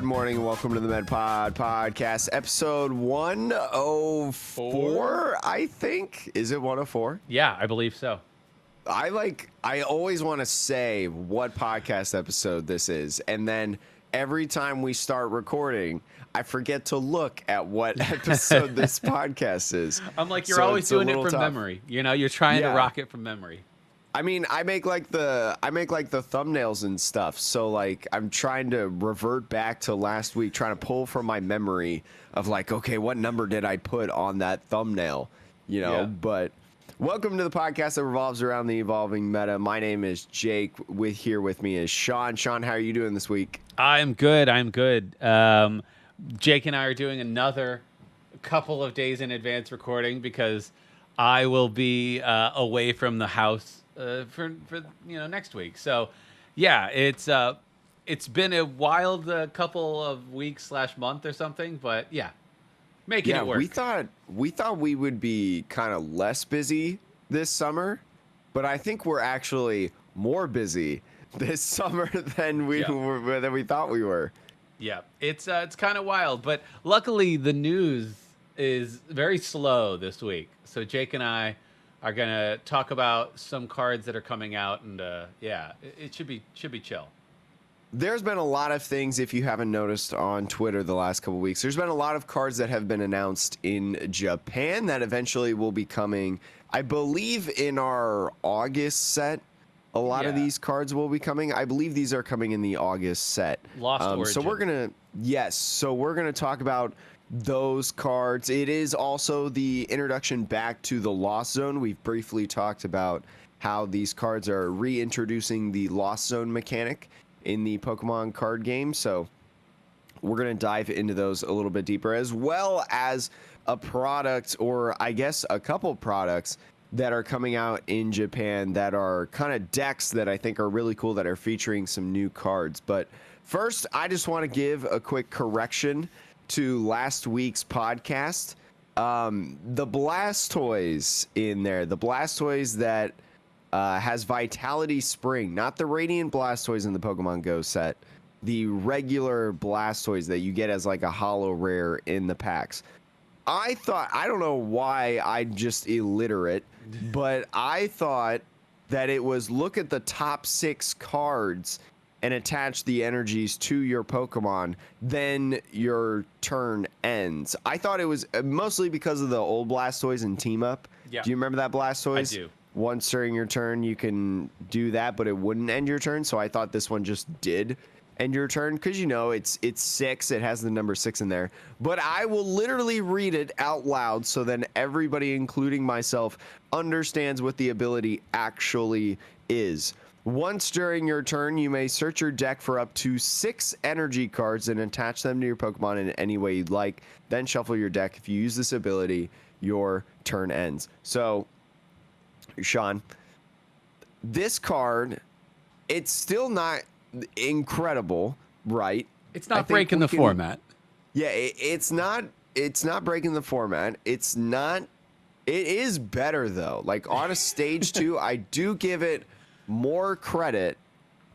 morning and welcome to the MedPod Podcast, episode 104, I think. Is it 104? Yeah, I believe so. I always want to say what podcast episode this is, and then every time we start recording, I forget to look at what episode this podcast is. I'm like, you're always doing it from memory. You know, you're trying to rock it from memory. I mean, I make like the thumbnails and stuff. So like I'm trying to revert back to last week, trying to pull from my memory of like, okay, what number did I put on that thumbnail? You know, but welcome to the podcast that revolves around the evolving meta. My name is Jake. Here with me is Sean. Sean, how are you doing this week? I'm good. Jake and I are doing another couple of days in advance recording because I will be away from the house for next week. So yeah, it's been a wild couple of weeks / month or something, but yeah, making it work. We thought we would be kind of less busy this summer, but I think we're actually more busy this summer than we thought we were. Yeah, it's kind of wild, but luckily the news is very slow this week. So Jake and I are gonna talk about some cards that are coming out, and it should be chill. There's been a lot of things, if you haven't noticed on Twitter the last couple of weeks, there's been a lot of cards that have been announced in Japan that eventually will be coming, I believe, in our August set. A lot of these cards will be coming. I believe these are coming in the August set. Lost Origin. So we're gonna talk about those cards. It is also the introduction back to the Lost Zone. We've briefly talked about how these cards are reintroducing the Lost Zone mechanic in the Pokemon card game. So we're going to dive into those a little bit deeper, as well as a product, or I guess a couple products that are coming out in Japan that are kind of decks that I think are really cool, that are featuring some new cards. But first, I just want to give a quick correction to last week's podcast. The Blastoise in there, the Blastoise that has Vitality Spring, not the Radiant Blastoise in the Pokemon Go set, the regular Blastoise that you get as like a holo rare in the packs. I don't know why I'm just illiterate, but I thought that it was look at the top 6 cards and attach the energies to your Pokemon, then your turn ends. I thought it was mostly because of the old Blastoise and Team Up. Yeah. Do you remember that Blastoise? I do. Once during your turn, you can do that, but it wouldn't end your turn. So I thought this one just did end your turn because, you know, it's 6. It has the number 6 in there. But I will literally read it out loud so then everybody, including myself, understands what the ability actually is. Once during your turn, you may search your deck for up to 6 energy cards and attach them to your Pokemon in any way you'd like. Then shuffle your deck. If you use this ability, your turn ends. So, Sean, this card, it's still not incredible, right? It's not breaking the format. Yeah, it's not breaking the format. It is better, though. Like, on a stage 2, I do give it more credit,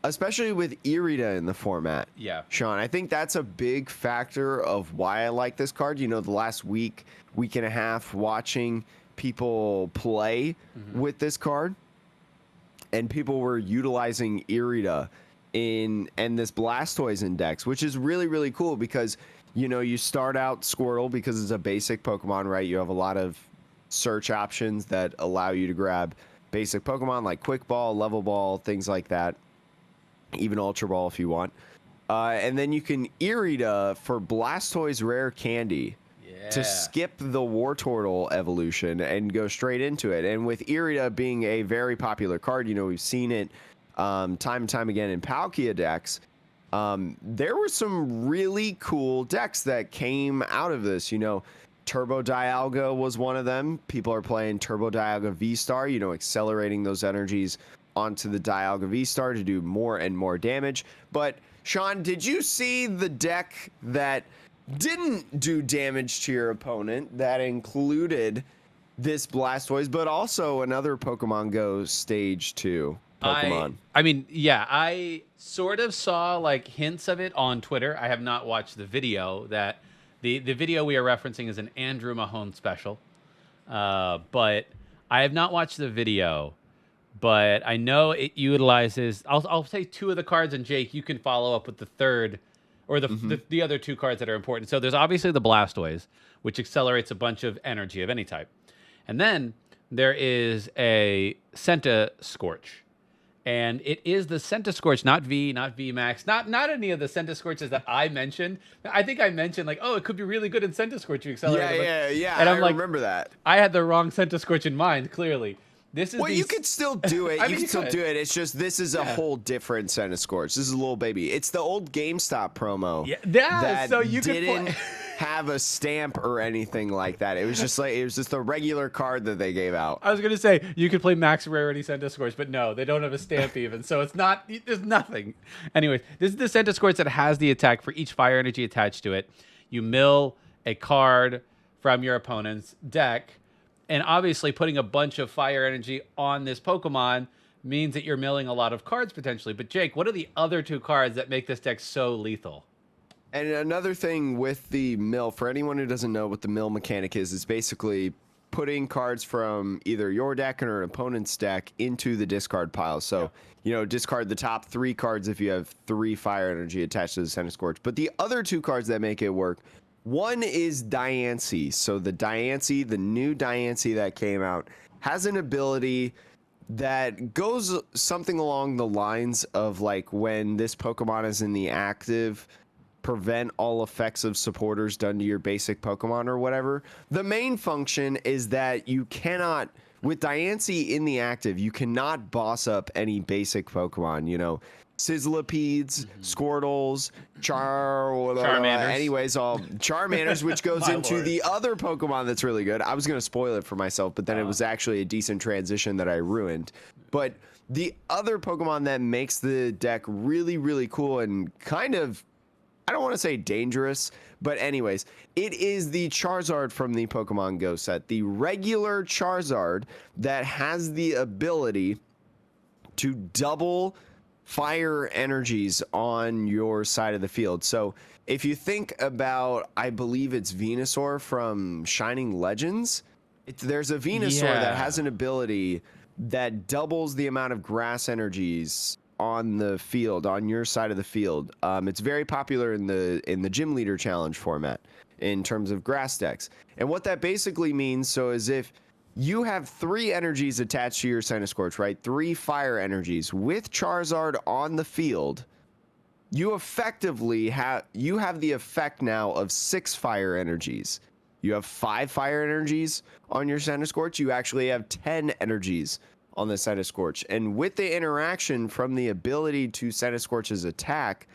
especially with Irida in the format. Yeah, Sean, I think that's a big factor of why I like this card. You know, the last week and a half watching people play with this card, and people were utilizing Irida and this Blastoise index, which is really, really cool because, you know, you start out Squirtle because it's a basic Pokemon, right? You have a lot of search options that allow you to grab basic Pokemon like Quick Ball, Level Ball, things like that. Even Ultra Ball if you want. And then you can Irida for Blastoise Rare Candy to skip the Wartortle evolution and go straight into it. And with Irida being a very popular card, you know, we've seen it time and time again in Palkia decks. There were some really cool decks that came out of this, you know. Turbo Dialga was one of them. People are playing Turbo Dialga V Star, you know, accelerating those energies onto the Dialga V Star to do more and more damage. But, Sean, did you see the deck that didn't do damage to your opponent that included this Blastoise, but also another Pokemon Go Stage 2? Pokemon. I mean, yeah, I sort of saw like hints of it on Twitter. I have not watched the video. That the video we are referencing is an Andrew Mahone special, but I have not watched the video. But I know it utilizes. I'll say two of the cards, and Jake, you can follow up with the third, or the other two cards that are important. So there's obviously the Blastoise, which accelerates a bunch of energy of any type, and then there is a Scorch. And it is the Scorch, not V, not V Max, not any of the Scorches that I mentioned. I think I mentioned like, oh, it could be really good in Scorch. You accelerate. Yeah. And I'm like, remember that. I had the wrong Scorch in mind. Clearly, this is. Well, you could still do it. You can still could. do it. It's just this is a whole different Scorch. This is a little baby. It's the old GameStop promo. Yeah, that so you didn't could have a stamp or anything like that. It was just a regular card that they gave out. I was gonna say you could play max rarity Scorch, but no, they don't have a stamp even, so it's not. There's nothing. Anyways, this is the Scorch that has the attack for each fire energy attached to it. You mill a card from your opponent's deck, and obviously putting a bunch of fire energy on this Pokemon means that you're milling a lot of cards potentially. But Jake, what are the other two cards that make this deck so lethal? And another thing with the mill, for anyone who doesn't know what the mill mechanic is basically putting cards from either your deck or an opponent's deck into the discard pile. So, discard the top 3 cards if you have 3 fire energy attached to the Scorch. But the other 2 cards that make it work, one is Diancie. So the new Diancie that came out, has an ability that goes something along the lines of like when this Pokemon is in the active, prevent all effects of supporters done to your basic Pokemon or whatever. The main function is that you cannot, with Diancie in the active, you cannot boss up any basic Pokemon, Sizzlipedes, Squirtles, Charmanders. Anyways, all Charmanders, which goes into the other Pokemon that's really good. I was going to spoil it for myself, but then it was actually a decent transition that I ruined. But the other Pokemon that makes the deck really, really cool and kind of, I don't want to say dangerous, but anyways, it is the Charizard from the Pokemon Go set. The regular Charizard that has the ability to double fire energies on your side of the field. So if you think about, I believe it's Venusaur from Shining Legends, there's a Venusaur that has an ability that doubles the amount of grass energies on the field, on your side of the field. It's very popular in the Gym Leader Challenge format in terms of grass decks. And what that basically means, is if you have 3 energies attached to your Scorch, right? 3 fire energies with Charizard on the field, you effectively have the effect now of 6 fire energies. You have 5 fire energies on your Scorch. You actually have 10 energies on the Scorch. And with the interaction from the ability to Scorch's attack,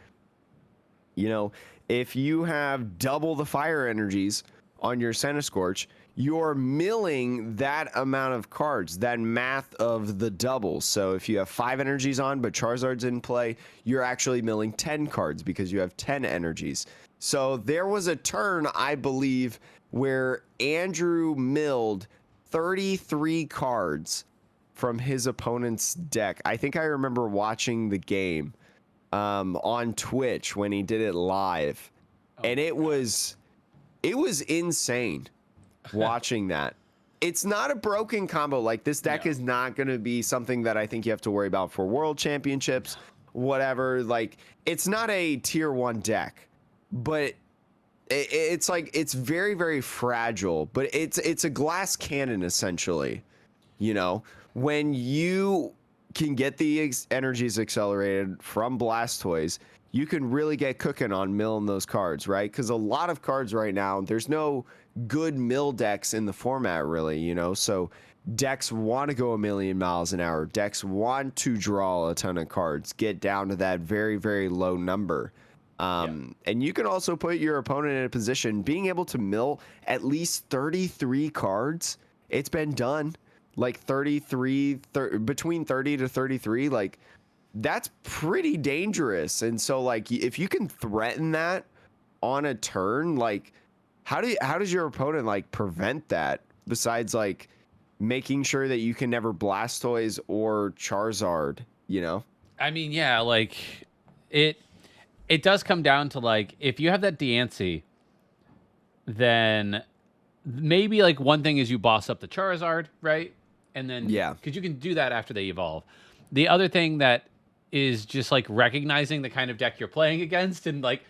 if you have double the fire energies on your Scorch, you're milling that amount of cards, that math of the double. So if you have 5 energies on, but Charizard's in play, you're actually milling 10 cards because you have 10 energies. So there was a turn, I believe, where Andrew milled 33 cards from his opponent's deck. I think I remember watching the game on Twitch when he did it live, and it was insane watching that. It's not a broken combo. Like, this deck is not going to be something that I think you have to worry about for World Championships, whatever. Like, it's not a tier 1 deck, but it's like, it's very, very fragile, but it's a glass cannon essentially, when you can get the energies accelerated from Blastoise, you can really get cooking on milling those cards, right? Because a lot of cards right now, there's no good mill decks in the format, really, So decks want to go a million miles an hour. Decks want to draw a ton of cards, get down to that very, very low number. And you can also put your opponent in a position, being able to mill at least 33 cards. It's been done. Like between 30 to 33, like, that's pretty dangerous. And so, like, if you can threaten that on a turn, like, how does your opponent, like, prevent that, besides, like, making sure that you can never Blastoise or Charizard you know? I mean, yeah, like it does come down to like if you have that Diancie, then maybe like one thing is you boss up the Charizard, right? And then Yeah. because you can do that after they evolve. The other thing that is just like recognizing the kind of deck you're playing against and like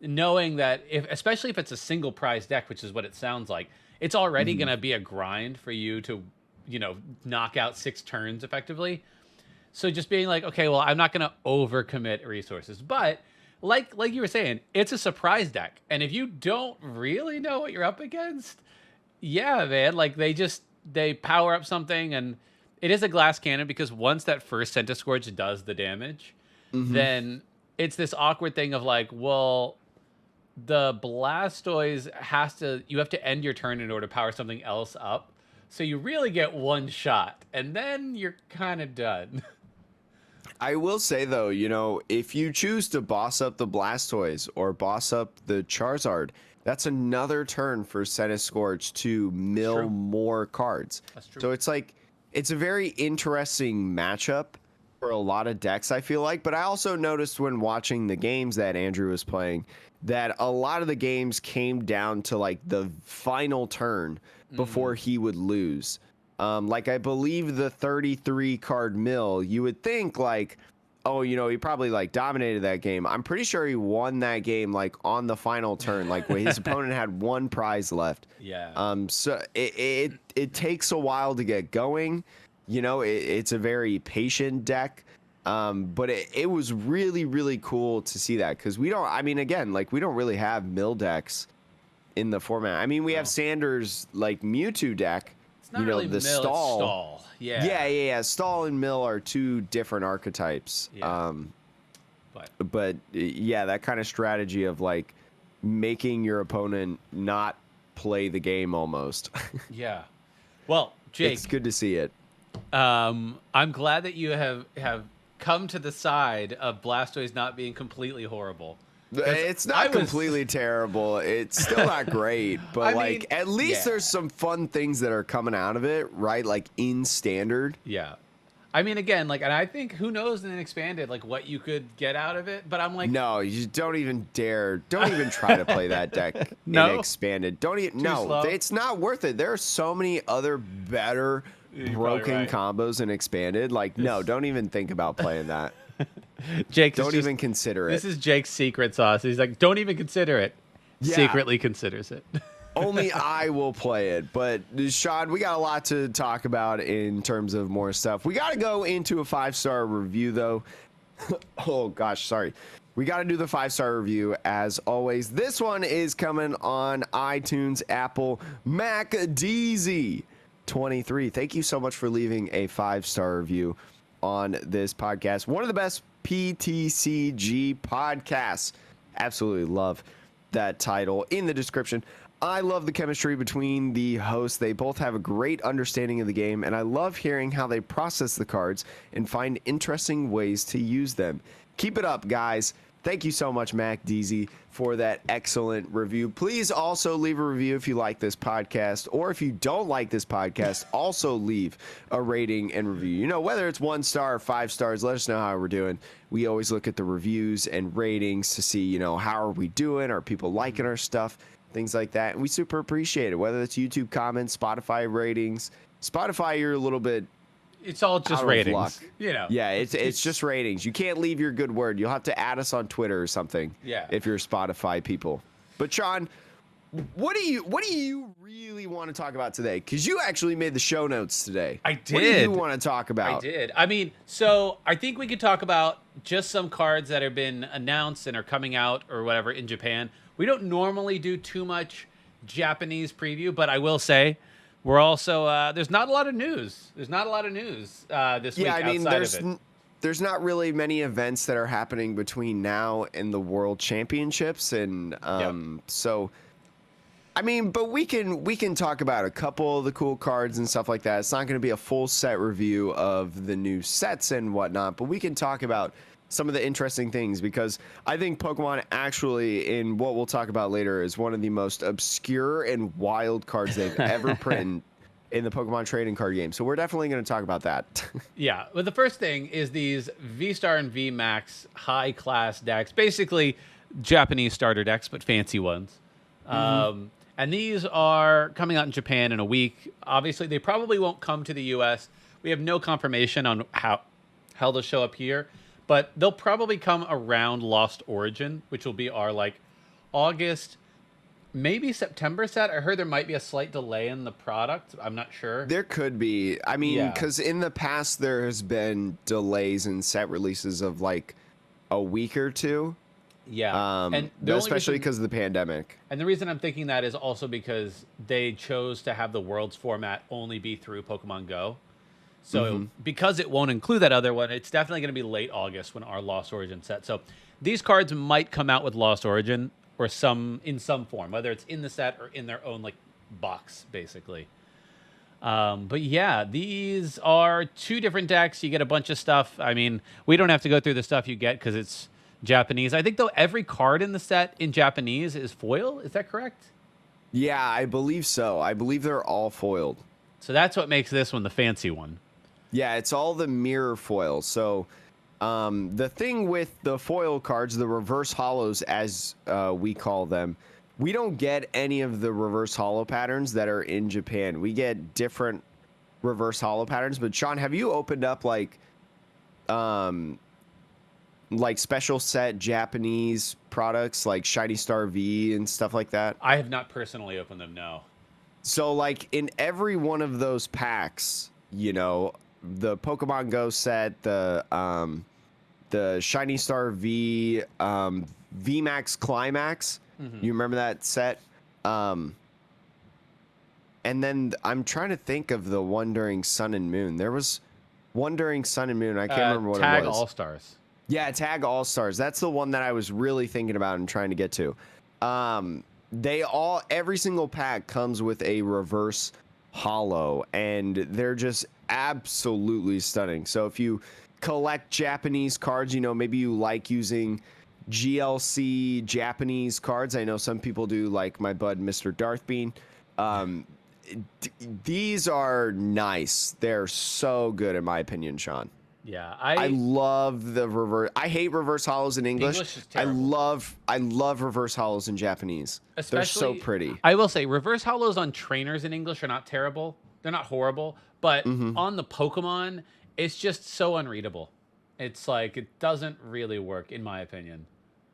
knowing that if especially if it's a single prize deck, which is what it sounds like, it's already gonna be a grind for you to, knock out 6 turns effectively. So just being like, okay, well, I'm not gonna overcommit resources. But like you were saying, it's a surprise deck. And if you don't really know what you're up against, yeah, man, like they power up something and it is a glass cannon because once that first Centiskorch does the damage, then it's this awkward thing of like, well, the Blastoise you have to end your turn in order to power something else up. So you really get one shot and then you're kind of done. I will say though, if you choose to boss up the Blastoise or boss up the Charizard, that's another turn for Centiskorch to mill more cards. That's true. So it's a very interesting matchup for a lot of decks, I feel like. But I also noticed when watching the games that Andrew was playing that a lot of the games came down to like the final turn before he would lose. Like I believe the 33 card mill, you would think like, oh, he probably like dominated that game. I'm pretty sure he won that game like on the final turn, like when his opponent had one prize left. Yeah. So it takes a while to get going. It's a very patient deck. But it was really, really cool to see that because we don't really have mill decks in the format. I mean, we have Sanders like Mewtwo deck. It's not really the mill, it's stall. Yeah. Yeah. Stall and mill are 2 different archetypes. Yeah. But yeah, that kind of strategy of like making your opponent not play the game almost. Yeah. Well, Jake, it's good to see it. I'm glad that you have come to the side of Blastoise not being completely horrible. It's not completely terrible. It's still not great, but at least there's some fun things that are coming out of it, right? Like in standard. Yeah. I mean, again, and I think who knows in expanded, like what you could get out of it. But I'm like, no, you don't even dare. Don't even try to play that deck in expanded. Don't even. No, slow. It's not worth it. There are so many other better broken combos in expanded. Like, no, don't even think about playing that. Jake, don't even consider it. This is Jake's secret sauce. He's like, don't even consider it. Yeah. Secretly considers it. Only I will play it. But Sean, we got a lot to talk about in terms of more stuff. We got to go into a 5-star review though. Oh gosh, sorry. We got to do the 5-star review as always. This one is coming on iTunes, Apple, Mac, DZ 23. Thank you so much for leaving a 5-star review on this podcast. One of the best PTCG podcasts. Absolutely love that title in the description. I love the chemistry between the hosts. They both have a great understanding of the game, and I love hearing how they process the cards and find interesting ways to use them. Keep it up, guys. Thank you so much, Mac DZ, for that excellent review. Please also leave a review if you like this podcast, or if you don't like this podcast, also leave a rating and review. Whether it's 1 star or 5 stars, let us know how we're doing. We always look at the reviews and ratings to see, how are we doing? Are people liking our stuff? Things like that. And we super appreciate it, whether it's YouTube comments, Spotify ratings. Spotify, you're a little bit... It's all just ratings. Yeah, it's just ratings. You can't leave your good word. You'll have to add us on Twitter or something. Yeah. If you're Spotify people. But Sean, what do you really want to talk about today? Because you actually made the show notes today. I did. What do you want to talk about? I did. I mean, so I think we could talk about just some cards that have been announced and are coming out or whatever in Japan. We don't normally do too much Japanese preview, but I will say we're also there's not a lot of news. There's not a lot of news this week. Yeah, I mean, outside of it. There's not really many events that are happening between now and the World Championships, and so I mean, but we can talk about a couple of the cool cards and stuff like that. It's not going to be a full set review of the new sets and whatnot, but we can talk about some of the interesting things, because I think Pokemon actually, in what we'll talk about later, is one of the most obscure and wild cards they've ever in the Pokemon trading card game. So we're definitely going to talk about that. Yeah, well, the first thing is these V-Star and V-Max high-class decks, basically Japanese starter decks, but fancy ones. And these are coming out in Japan in a week. Obviously, they probably won't come to the U.S. We have no confirmation on how they'll show up here, but they'll probably come around Lost Origin, which will be our, like, August, maybe September set. I heard there might be a slight delay in the product. I'm not sure. There could be. I mean, Yeah. because in the past there has been delays in set releases of like a week or two. Yeah, and the only Especially reason- because of the pandemic. And the reason I'm thinking that is also because they chose to have the Worlds format only be through Pokemon Go. So because it won't include that other one, it's definitely going to be late August when our Lost Origin set. So these cards might come out with Lost Origin or in some form, whether it's in the set or in their own like box, basically. But yeah, these are two different decks. You get a bunch of stuff. I mean, we don't have to go through the stuff you get because it's Japanese. I think, though, every card in the set in Japanese is foil. Is that correct? Yeah, I believe so. I believe they're all foiled. So that's what makes this one the fancy one. Yeah, it's all the mirror foils. So the thing with the foil cards, the reverse hollows, as we call them, we don't get any of the reverse hollow patterns that are in Japan. We get different reverse hollow patterns. But Sean, have you opened up like special set Japanese products like Shiny Star V and stuff like that? I have not personally opened them, no. So like in every one of those packs, you know, the Pokemon Go set, the Shiny Star V, VMAX Climax. You remember that set? And then I'm trying to think of the one during Sun and Moon. There was one during Sun and Moon. I can't remember what Tag it was. All Stars. Yeah, Tag All Stars. That's the one that I was really thinking about and trying to get to. Every single pack comes with a reverse hollow, and they're just absolutely stunning. So if you collect Japanese cards, you know, maybe you like using GLC Japanese cards. I know some people do, like my bud, Mr. Darthbean. These are nice. They're so good, in my opinion, Sean. Yeah, I love the reverse. I hate reverse hollows in English. English is terrible. I love reverse hollows in Japanese. They're so pretty. I will say, reverse hollows on trainers in English are not terrible. They're not horrible. But on the Pokemon, it's just so unreadable. It's like, it doesn't really work, in my opinion.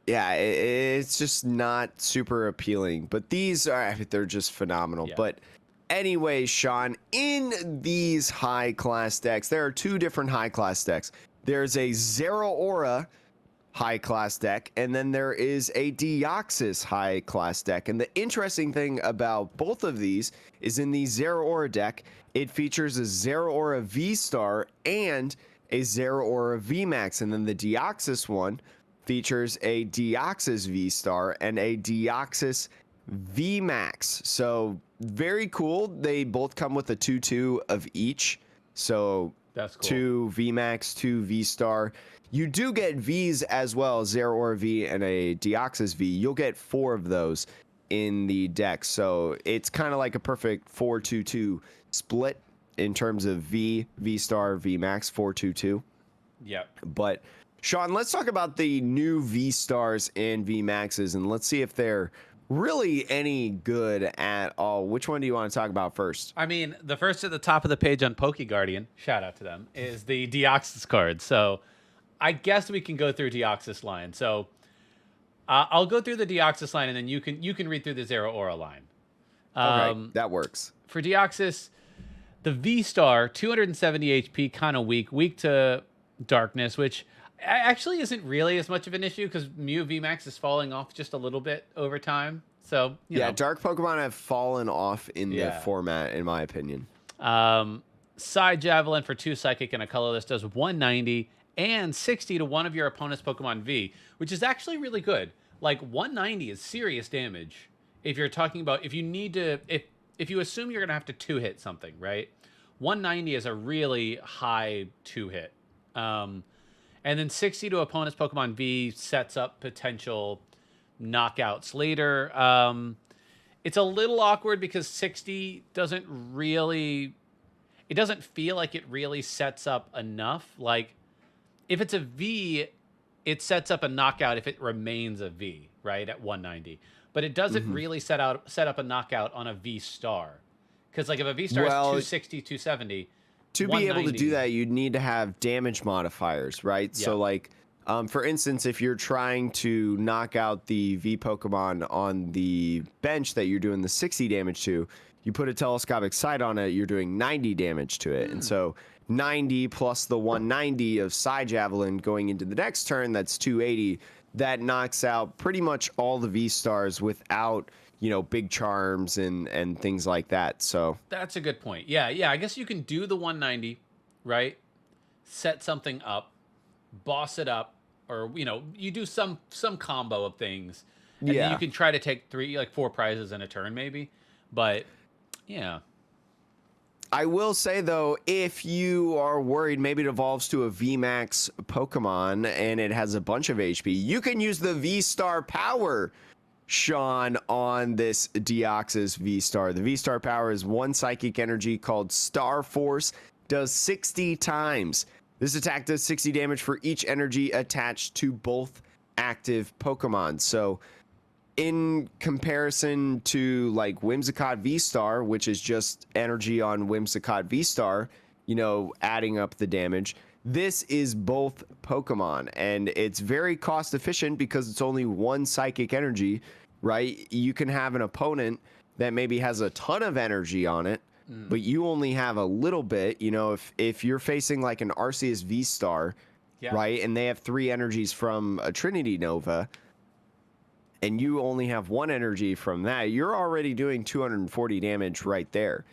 Yeah, it's just not super appealing. But they're just phenomenal. Yeah. But anyway, Sean, in these high-class decks, there are two different high-class decks. There's a Zero Aura high-class deck, and then there is a Deoxys high-class deck. And the interesting thing about both of these is in the Zero Aura deck, it features a Zero Aura V Star and a Zero Aura V Max. And then the Deoxys one features a Deoxys V Star and a Deoxys V Max. So very cool. They both come with a 2/2 of each. So That's cool. 2 V Max, 2 V Star. You do get Vs as well, Zero Aura V and a Deoxys V. You'll get 4 of those in the deck. So it's kind of like a perfect 4-2-2 split in terms of V Star, V Max, 4-2-2. Yep. But Sean, let's talk about the new V Stars and V Maxes, and let's see if they're really any good at all. Which one do you want to talk about first? I mean, the first at the top of the page on PokeGuardian, shout out to them, is the Deoxys card. So I guess we can go through Deoxys line. So I'll go through the Deoxys line, and then you can read through the Zero Aura line. Okay, that works. For Deoxys, the V Star, 270 HP, kind of weak to darkness, which actually isn't really as much of an issue because Mew V Max is falling off just a little bit over time. So you know. Dark Pokemon have fallen off in the Yeah. format, in my opinion. Side Javelin for 2 Psychic and a colorless does 190 and 60 to one of your opponent's Pokemon V, which is actually really good. Like 190 is serious damage. If you're talking about if you assume you're gonna have to 2-hit something, right? 190 is a really high 2-hit. And then 60 to opponent's Pokemon V sets up potential knockouts later. It's a little awkward because 60 doesn't really, it doesn't feel like it really sets up enough. Like, if it's a V, it sets up a knockout if it remains a V, right, at 190. But it doesn't really set up a knockout on a V Star. Because, like, if a V Star is 260, 270, to be able to do that, you'd need to have damage modifiers, right? Yeah. So, like, for instance, if you're trying to knock out the V Pokemon on the bench that you're doing the 60 damage to, you put a telescopic sight on it, you're doing 90 damage to it. And so 90 plus the 190 of Psy Javelin going into the next turn, that's 280. That knocks out pretty much all the V-Stars without, you know, big charms and things like that. So that's a good point. Yeah, yeah. I guess you can do the 190, right? Set something up, boss it up, or, you know, you do some combo of things. And then you can try to take 4 prizes in a turn, maybe. But yeah. I will say, though, if you are worried maybe it evolves to a VMAX Pokemon and it has a bunch of HP, you can use the V-Star power, Sean, on this Deoxys V Star. The V Star power is 1 psychic energy called Star Force, does 60 times. This attack does 60 damage for each energy attached to both active Pokemon. So in comparison to like Whimsicott V Star, which is just energy on Whimsicott V Star, you know, adding up the damage, this is both Pokemon, and it's very cost efficient because it's only 1 psychic energy, right? You can have an opponent that maybe has a ton of energy on it, but you only have a little bit. You know, if you're facing like an Arceus V Star, right, and they have 3 energies from a Trinity Nova, and you only have 1 energy from that, you're already doing 240 damage right there.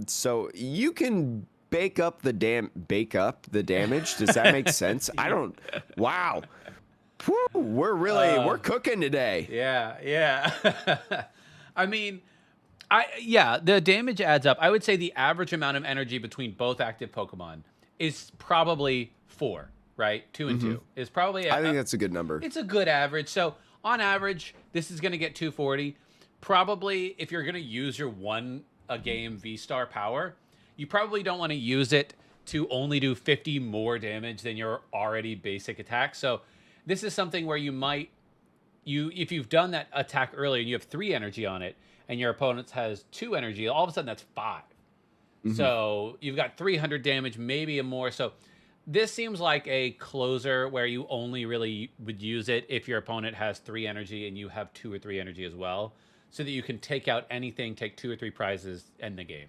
So you can bake up the damage. Does that make sense? I don't. Wow. Whew, we're cooking today. Yeah. I mean, the damage adds up. I would say the average amount of energy between both active Pokemon is probably 4, right? 2 and 2 is probably. I think that's a good number. It's a good average. So on average, this is going to get 240. Probably, if you're going to use your 1 a game V Star power, you probably don't want to use it to only do 50 more damage than your already basic attack. So this is something where you might, if you've done that attack earlier and you have 3 energy on it, and your opponent has 2 energy, all of a sudden that's 5. So you've got 300 damage, maybe more. So this seems like a closer where you only really would use it if your opponent has 3 energy and you have 2 or 3 energy as well, so that you can take out anything, take 2 or 3 prizes, end the game.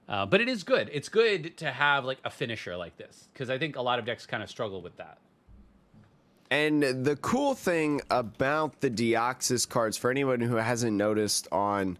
But it is good. It's good to have like a finisher like this, because I think a lot of decks kind of struggle with that. And the cool thing about the Deoxys cards, for anyone who hasn't noticed on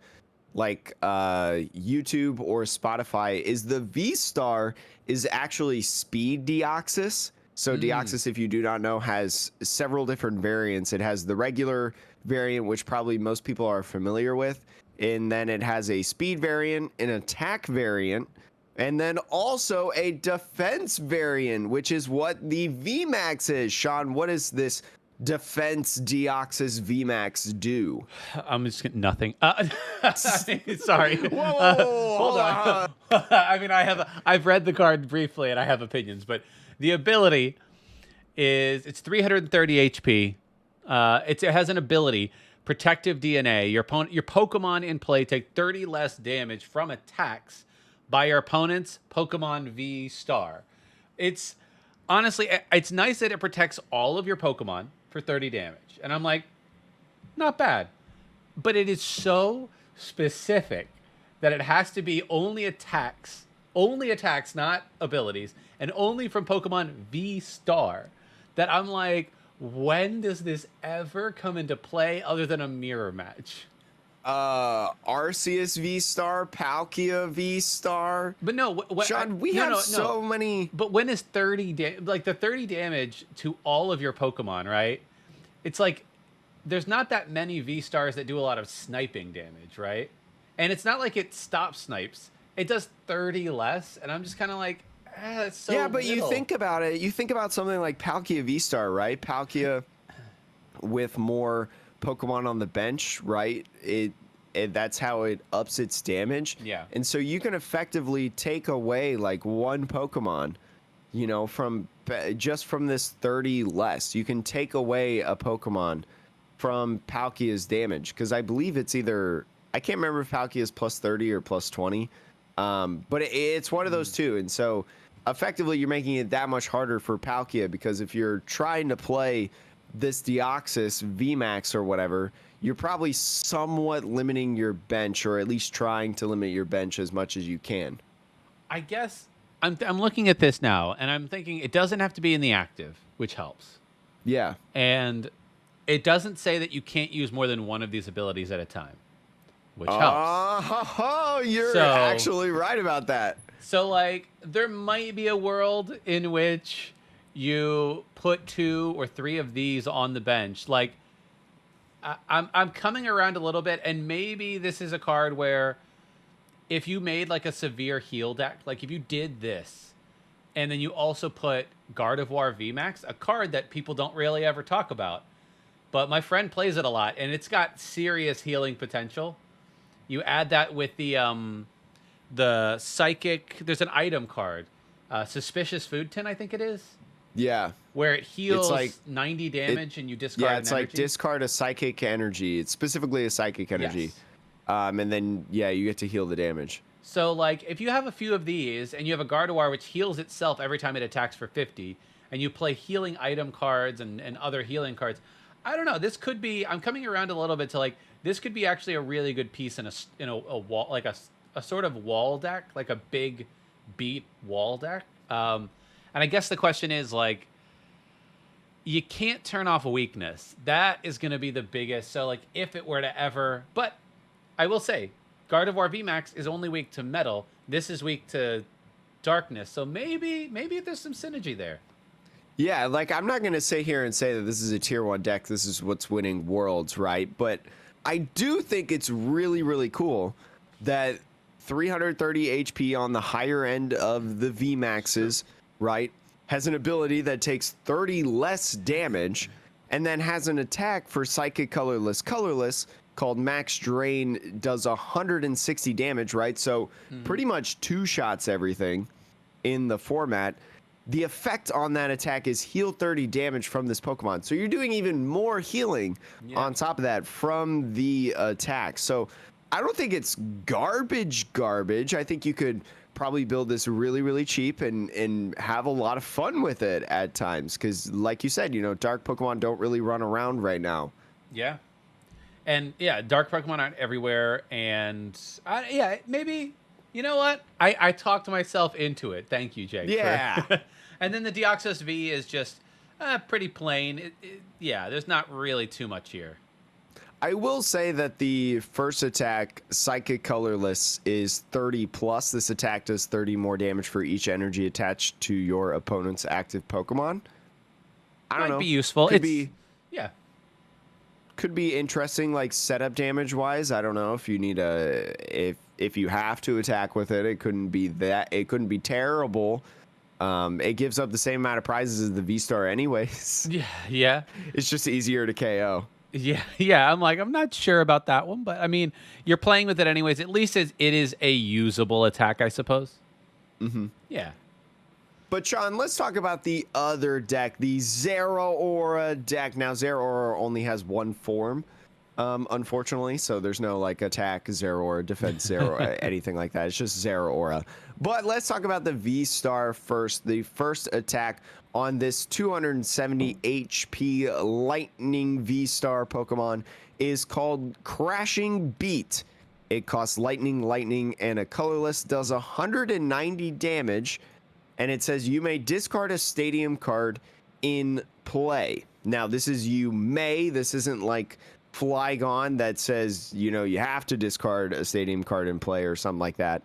like YouTube or Spotify, is the V Star is actually speed Deoxys. So Deoxys, if you do not know, has several different variants. It has the regular variant, which probably most people are familiar with. And then it has a speed variant, an attack variant, and then also a defense variant, which is what the VMAX is. Sean, what does this defense Deoxys VMAX do? I'm just nothing. Sorry. Whoa, hold on. I mean, I've read the card briefly and I have opinions, but the ability is it's 330 HP. It has an ability. Protective DNA. Your Pokemon in play take 30 less damage from attacks by your opponent's Pokemon V Star. It's honestly, it's nice that it protects all of your Pokemon for 30 damage. And I'm like, not bad. But it is so specific that it has to be only attacks, not abilities, and only from Pokemon V Star, that I'm like, when does this ever come into play other than a mirror match? Arceus V Star, Palkia V Star. But no, Sean, we have so many. But when is 30 like the 30 damage to all of your Pokemon, right? It's like there's not that many V Stars that do a lot of sniping damage, right? And it's not like it stops snipes. It does 30 less, and I'm just kind of like, that's so yeah, but little. You think about it. You think about something like Palkia V Star, right? Palkia with more Pokemon on the bench, right, that's how it ups its damage. Yeah. And so you can effectively take away like one Pokemon, you know, just from this 30 less. You can take away a Pokemon from Palkia's damage, because I believe it's either, I can't remember if Palkia is plus 30 or plus 20, but it's one of those two. And so effectively you're making it that much harder for Palkia, because if you're trying to play this Deoxys VMAX or whatever, you're probably somewhat limiting your bench, or at least trying to limit your bench as much as you can. I guess I'm looking at this now, and I'm thinking it doesn't have to be in the active, which helps. Yeah. And it doesn't say that you can't use more than one of these abilities at a time, which helps. Oh, you're actually right about that. So, like, there might be a world in which you put 2 or 3 of these on the bench. Like, I'm coming around a little bit, and maybe this is a card where if you made like a severe heal deck, like if you did this, and then you also put Gardevoir VMAX, a card that people don't really ever talk about, but my friend plays it a lot, and it's got serious healing potential. You add that with the psychic. There's an item card, Suspicious Food Tin, I think it is. Yeah. Where it heals like 90 damage and you discard. Yeah, it's like discard a psychic energy. It's specifically a psychic energy. Yes. And then, yeah, you get to heal the damage. So, like, if you have a few of these and you have a Gardevoir which heals itself every time it attacks for 50, and you play healing item cards and other healing cards, I don't know. This could be. I'm coming around a little bit to like this could be actually a really good piece in a wall, like a sort of wall deck, like a big beat wall deck. And I guess the question is, like, you can't turn off a weakness. That is going to be the biggest. So, like, if it were to ever... But I will say, Gardevoir VMAX is only weak to metal. This is weak to darkness. So maybe there's some synergy there. Yeah, like, I'm not going to sit here and say that this is a tier 1 deck. This is what's winning worlds, right? But I do think it's really, really cool that 330 HP on the higher end of the VMAXs... right, has an ability that takes 30 less damage, and then has an attack for Psychic Colorless called Max Drain, does 160 damage, right? So pretty much 2 shots everything in the format. The effect on that attack is heal 30 damage from this Pokemon. So you're doing even more healing on top of that from the attack. So I don't think it's garbage. I think you could probably build this really, really cheap and have a lot of fun with it at times, because like you said, you know, dark Pokemon don't really run around right now. Yeah. And yeah, dark Pokemon aren't everywhere, and yeah, maybe, you know what, I talked myself into it. Thank you, Jake. Yeah. And then the Deoxys V is just pretty plain. Yeah, there's not really too much here. I will say that the first attack, Psychic Colorless, is 30 plus. This attack does 30 more damage for each energy attached to your opponent's active Pokemon. I don't know. Might be useful. Could be, yeah. Could be interesting, like setup damage wise. I don't know if you need if you have to attack with it. It couldn't be that. It couldn't be terrible. It gives up the same amount of prizes as the V Star, anyways. Yeah. It's just easier to KO. Yeah. I'm not sure about that one, but I mean, you're playing with it anyways. At least it is a usable attack, I suppose. Mm-hmm. Yeah. But Sean, let's talk about the other deck, the Zeraora deck. Now, Zeraora only has one form, unfortunately, so there's no like attack Zeraora, defense Zeraora, anything like that. It's just Zeraora. But let's talk about the V Star first. The first attack on this 270 HP Lightning V Star Pokemon is called Crashing Beat. It costs lightning, and a colorless, does 190 damage. And it says you may discard a stadium card in play. Now, this is you may. This isn't like Flygon that says, you know, you have to discard a stadium card in play or something like that.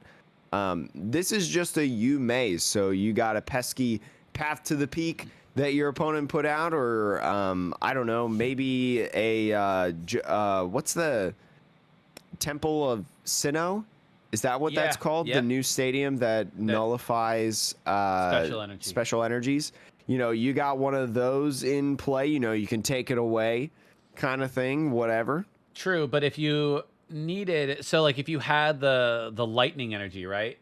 This is just a you may. So you got a pesky Path to the Peak that your opponent put out, or I don't know, maybe a what's the Temple of Sinnoh? Is that what that's called? Yep. The new stadium that nullifies special energies. You know, you got one of those in play. You know, you can take it away kind of thing, whatever. True, but if you needed, so like if you had the lightning energy, right?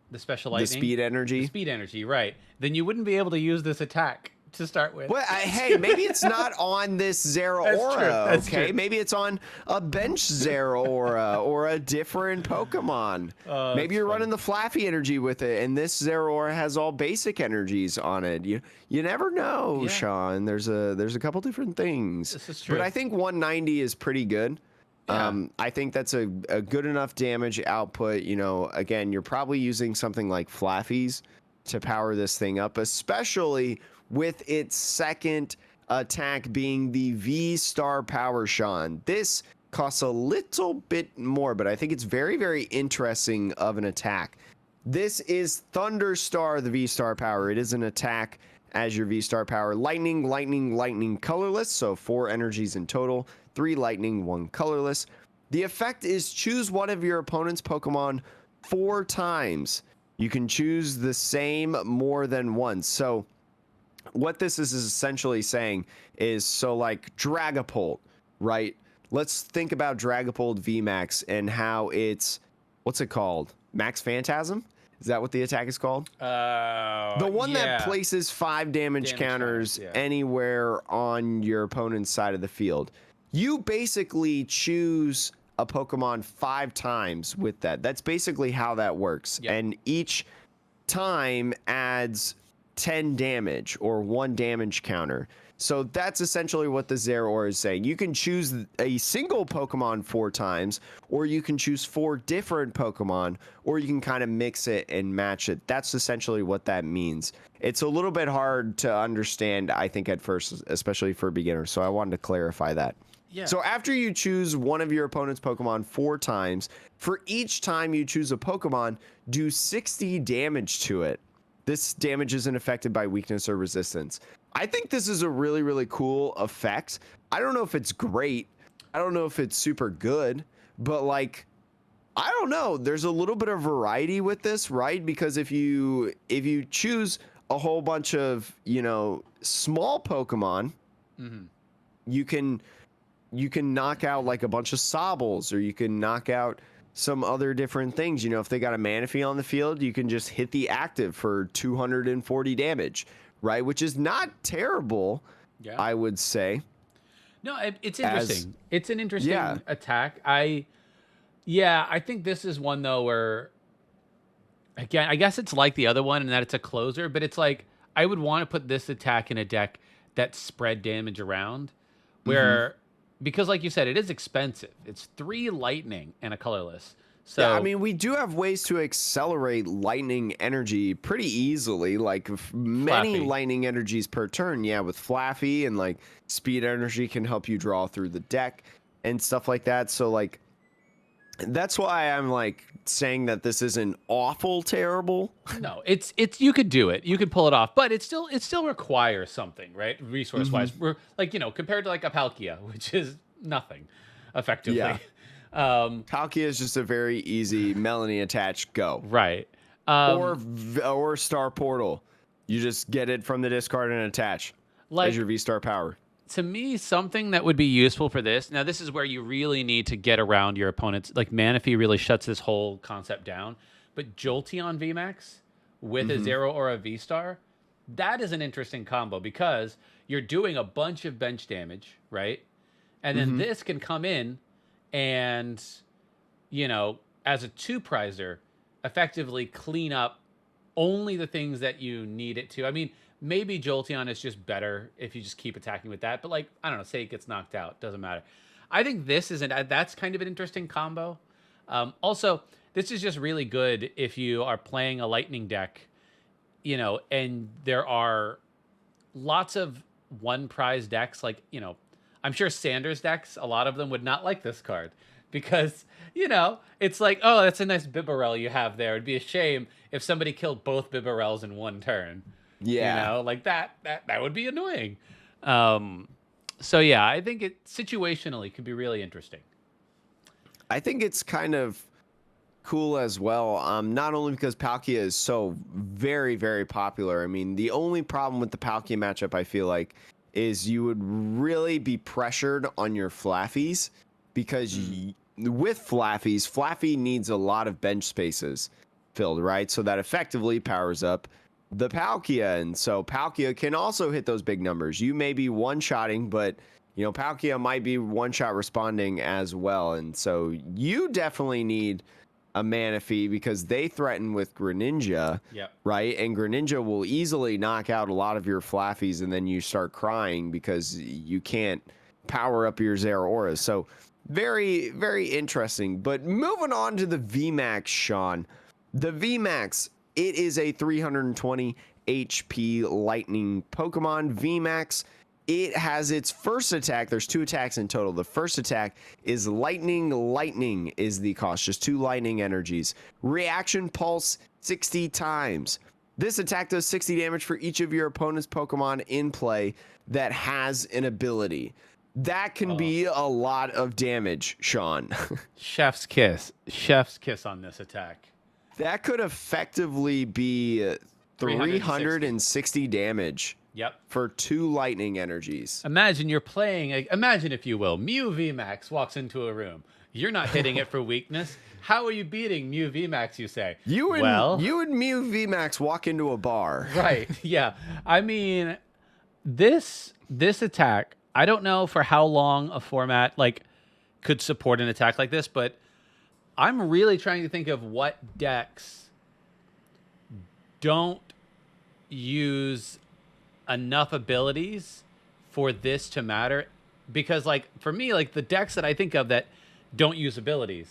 The special lightning, The speed energy, right? Then you wouldn't be able to use this attack to start with. Well, hey, maybe it's not on this Zeraora, That's okay? true. Maybe it's on a bench Zeraora or a different Pokemon. Maybe you're running the Flaffy energy with it, and this Zeraora has all basic energies on it. You never know, Yeah. Sean. There's a couple different things. This is true. But I think 190 is pretty good. Yeah. I think that's a good enough damage output. You know, again, you're probably using something like Flaffies to power this thing up, especially with its second attack being the V Star Power Sean. This costs a little bit more, but I think it's very, very interesting of an attack. This is Thunderstar, the V Star Power. It is an attack as your V Star Power. Lightning, lightning, lightning, colorless. So 4 energies in total. 3 lightning, 1 colorless. The effect is choose one of your opponent's Pokemon 4 times. You can choose the same more than once. So what this is essentially saying is, so like Dragapult, right? Let's think about Dragapult VMAX and how it's, what's it called? Max Phantasm? Is that what the attack is called? The one that places 5 damage counters anywhere on your opponent's side of the field. You basically choose a Pokemon 5 times with that. That's basically how that works. Yep. And each time adds 10 damage or 1 damage counter. So that's essentially what the Zeraora is saying. You can choose a single Pokemon 4 times, or you can choose 4 different Pokemon, or you can kind of mix it and match it. That's essentially what that means. It's a little bit hard to understand, I think, at first, especially for beginners. So I wanted to clarify that. Yeah. So after you choose one of your opponent's Pokemon 4 times, for each time you choose a Pokemon, do 60 damage to it. This damage isn't affected by weakness or resistance. I think this is a really, really cool effect. I don't know if it's great. I don't know if it's super good, but like, I don't know. There's a little bit of variety with this, right? Because if you choose a whole bunch of, you know, small Pokemon, you can knock out like a bunch of Sobbles, or you can knock out some other different things. You know, if they got a Manaphy on the field, you can just hit the active for 240 damage, right? Which is not terrible, I would say. No, it's interesting. It's an interesting attack. I think this is one though where, again, I guess it's like the other one in that it's a closer, but it's like I would want to put this attack in a deck that spread damage around, where because like you said, it is expensive. It's 3 lightning and a colorless. So yeah, I mean, we do have ways to accelerate lightning energy pretty easily, like many lightning energies per turn. Yeah, with Flaffy, and like speed energy can help you draw through the deck and stuff like that. So like, that's why I'm like saying that this isn't awful terrible. No, it's you could do it. You could pull it off, but it still requires something, right? Resource wise. We're like, you know, compared to like a Palkia, which is nothing effectively. Yeah. Palkia is just a very easy Melanie attach go. Right. Or Star Portal. You just get it from the discard and attach as your V-Star power. To me, something that would be useful for this, now this is where you really need to get around your opponents. Like Manaphy really shuts this whole concept down. But Jolteon VMAX with a Zero or a V-Star, that is an interesting combo because you're doing a bunch of bench damage, right? And then this can come in and, you know, as a 2-prizer, effectively clean up only the things that you need it to. I mean, maybe Jolteon is just better if you just keep attacking with that. But like, I don't know, say it gets knocked out. Doesn't matter. I think this is that's kind of an interesting combo. Also, this is just really good if you are playing a lightning deck, you know, and there are lots of 1-prize decks. Like, you know, I'm sure Sanders decks, a lot of them would not like this card because, you know, it's like, oh, that's a nice Bibarel you have there. It'd be a shame if somebody killed both Bibarels in one turn. Yeah. You know, like that would be annoying. So yeah, I think it situationally could be really interesting. I think it's kind of cool as well. Not only because Palkia is so very, very popular. I mean, the only problem with the Palkia matchup, I feel like, is you would really be pressured on your flaffies because with flaffies, Flaffy needs a lot of bench spaces filled, right? So that effectively powers up the Palkia. And so Palkia can also hit those big numbers. You may be one-shotting, but Palkia might be one-shot responding as well. And so you definitely need a Manaphy because they threaten with Greninja, right? And Greninja will easily knock out a lot of your Flaffies, and then you start crying because you can't power up your Zeraora. So very, very interesting. But moving on to the VMAX, Sean. The VMAX, it is a 320 HP Lightning Pokemon. VMAX, it has its first attack. There's 2 attacks in total. The first attack is Lightning. Lightning is the cost. Just 2 lightning energies. Reaction Pulse 60 times. This attack does 60 damage for each of your opponent's Pokemon in play that has an ability. That can be a lot of damage, Sean. Chef's kiss. Chef's kiss on this attack. That could effectively be 360 damage. Yep. For 2 lightning energies. Imagine you're playing, imagine if you will, Mew VMAX walks into a room. You're not hitting it for weakness. How are you beating Mew VMAX, you say? You and Mew VMAX walk into a bar. Right, yeah. I mean, this attack, I don't know for how long a format could support an attack like this, but I'm really trying to think of what decks don't use enough abilities for this to matter, because for me, the decks that I think of that don't use abilities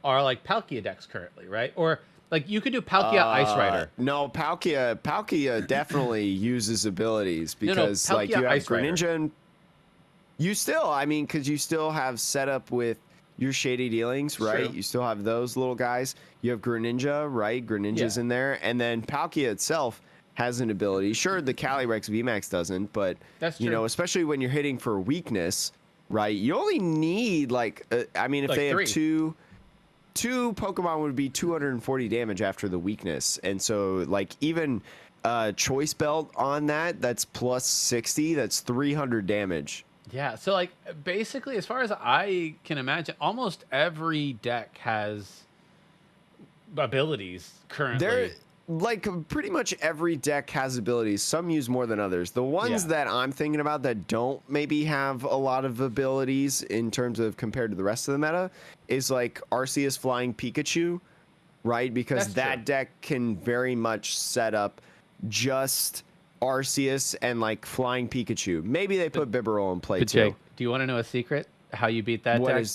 are Palkia decks currently, right? Or you could do Palkia Ice Rider. No, Palkia definitely uses abilities because Palkia you have Ice Greninja and you still, because you still have set up with your shady dealings, right? True. You still have those little guys. You have Greninja, right? Greninja's in there, and then Palkia itself has an ability. Sure, the Calyrex VMAX doesn't, but that's true. Especially when you're hitting for weakness, right? You only need if they have 2 Pokemon would be 240 damage after the weakness, and so even Choice Belt on that's plus 60. That's 300 damage. Yeah. So basically, as far as I can imagine, almost every deck has abilities currently. Pretty much every deck has abilities. Some use more than others. The ones that I'm thinking about that don't maybe have a lot of abilities in terms of compared to the rest of the meta is Arceus Flying Pikachu, right? Because that deck can very much set up just Arceus and Flying Pikachu. Maybe they put Bibarel in play too. Jake, do you want to know a secret? How you beat that deck?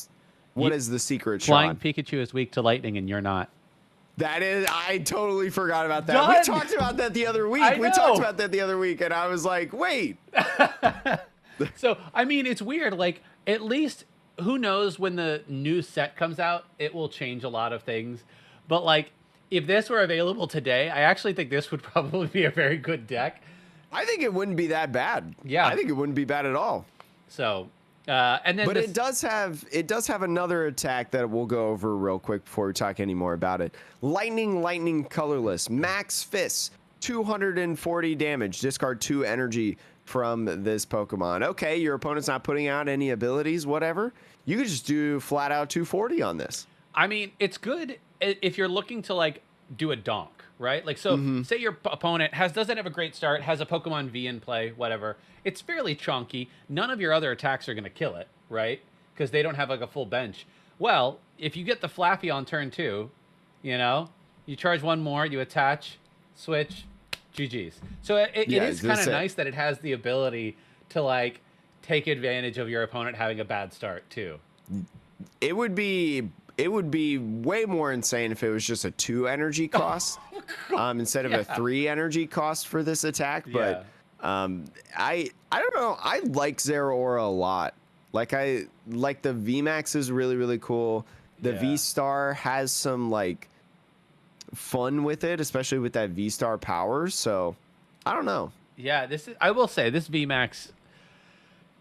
What is the secret, Flying Sean? Pikachu is weak to lightning and you're not. That is, I totally forgot about that. Done. We talked about that the other week. We talked about that the other week, and I was like, wait. So, it's weird. At least, who knows when the new set comes out, it will change a lot of things. But, if this were available today, I actually think this would probably be a very good deck. I think it wouldn't be that bad. Yeah. I think it wouldn't be bad at all. So... and then it does have another attack that we'll go over real quick before we talk any more about it. Lightning colorless, max fists, 240 damage. Discard 2 energy from this Pokemon. Okay, your opponent's not putting out any abilities, whatever. You could just do flat out 240 on this. It's good if you're looking to do a donk, right? Say your opponent doesn't have a great start, has a Pokemon V in play, whatever. It's fairly chunky. None of your other attacks are going to kill it, right? Because they don't have a full bench. Well, if you get the Flaffy on turn 2, you charge 1 more, you attach, switch, GG's. So it is kind of nice that it has the ability to take advantage of your opponent having a bad start too. It would be way more insane if it was just a 2 energy cost instead of a 3 energy cost for this attack. But I don't know. I like Zeraora a lot. The VMAX is really, really cool. The V Star has some fun with it, especially with that V Star power. So I don't know. Yeah, I will say this VMAX.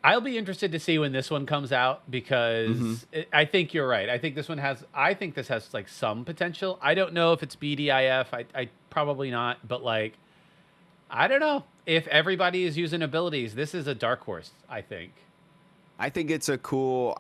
I'll be interested to see when this one comes out because I think you're right. I think this has some potential. I don't know if it's BDIF. I probably not, but I don't know. if everybody is using abilities, this is a dark horse, I think. I think it's a cool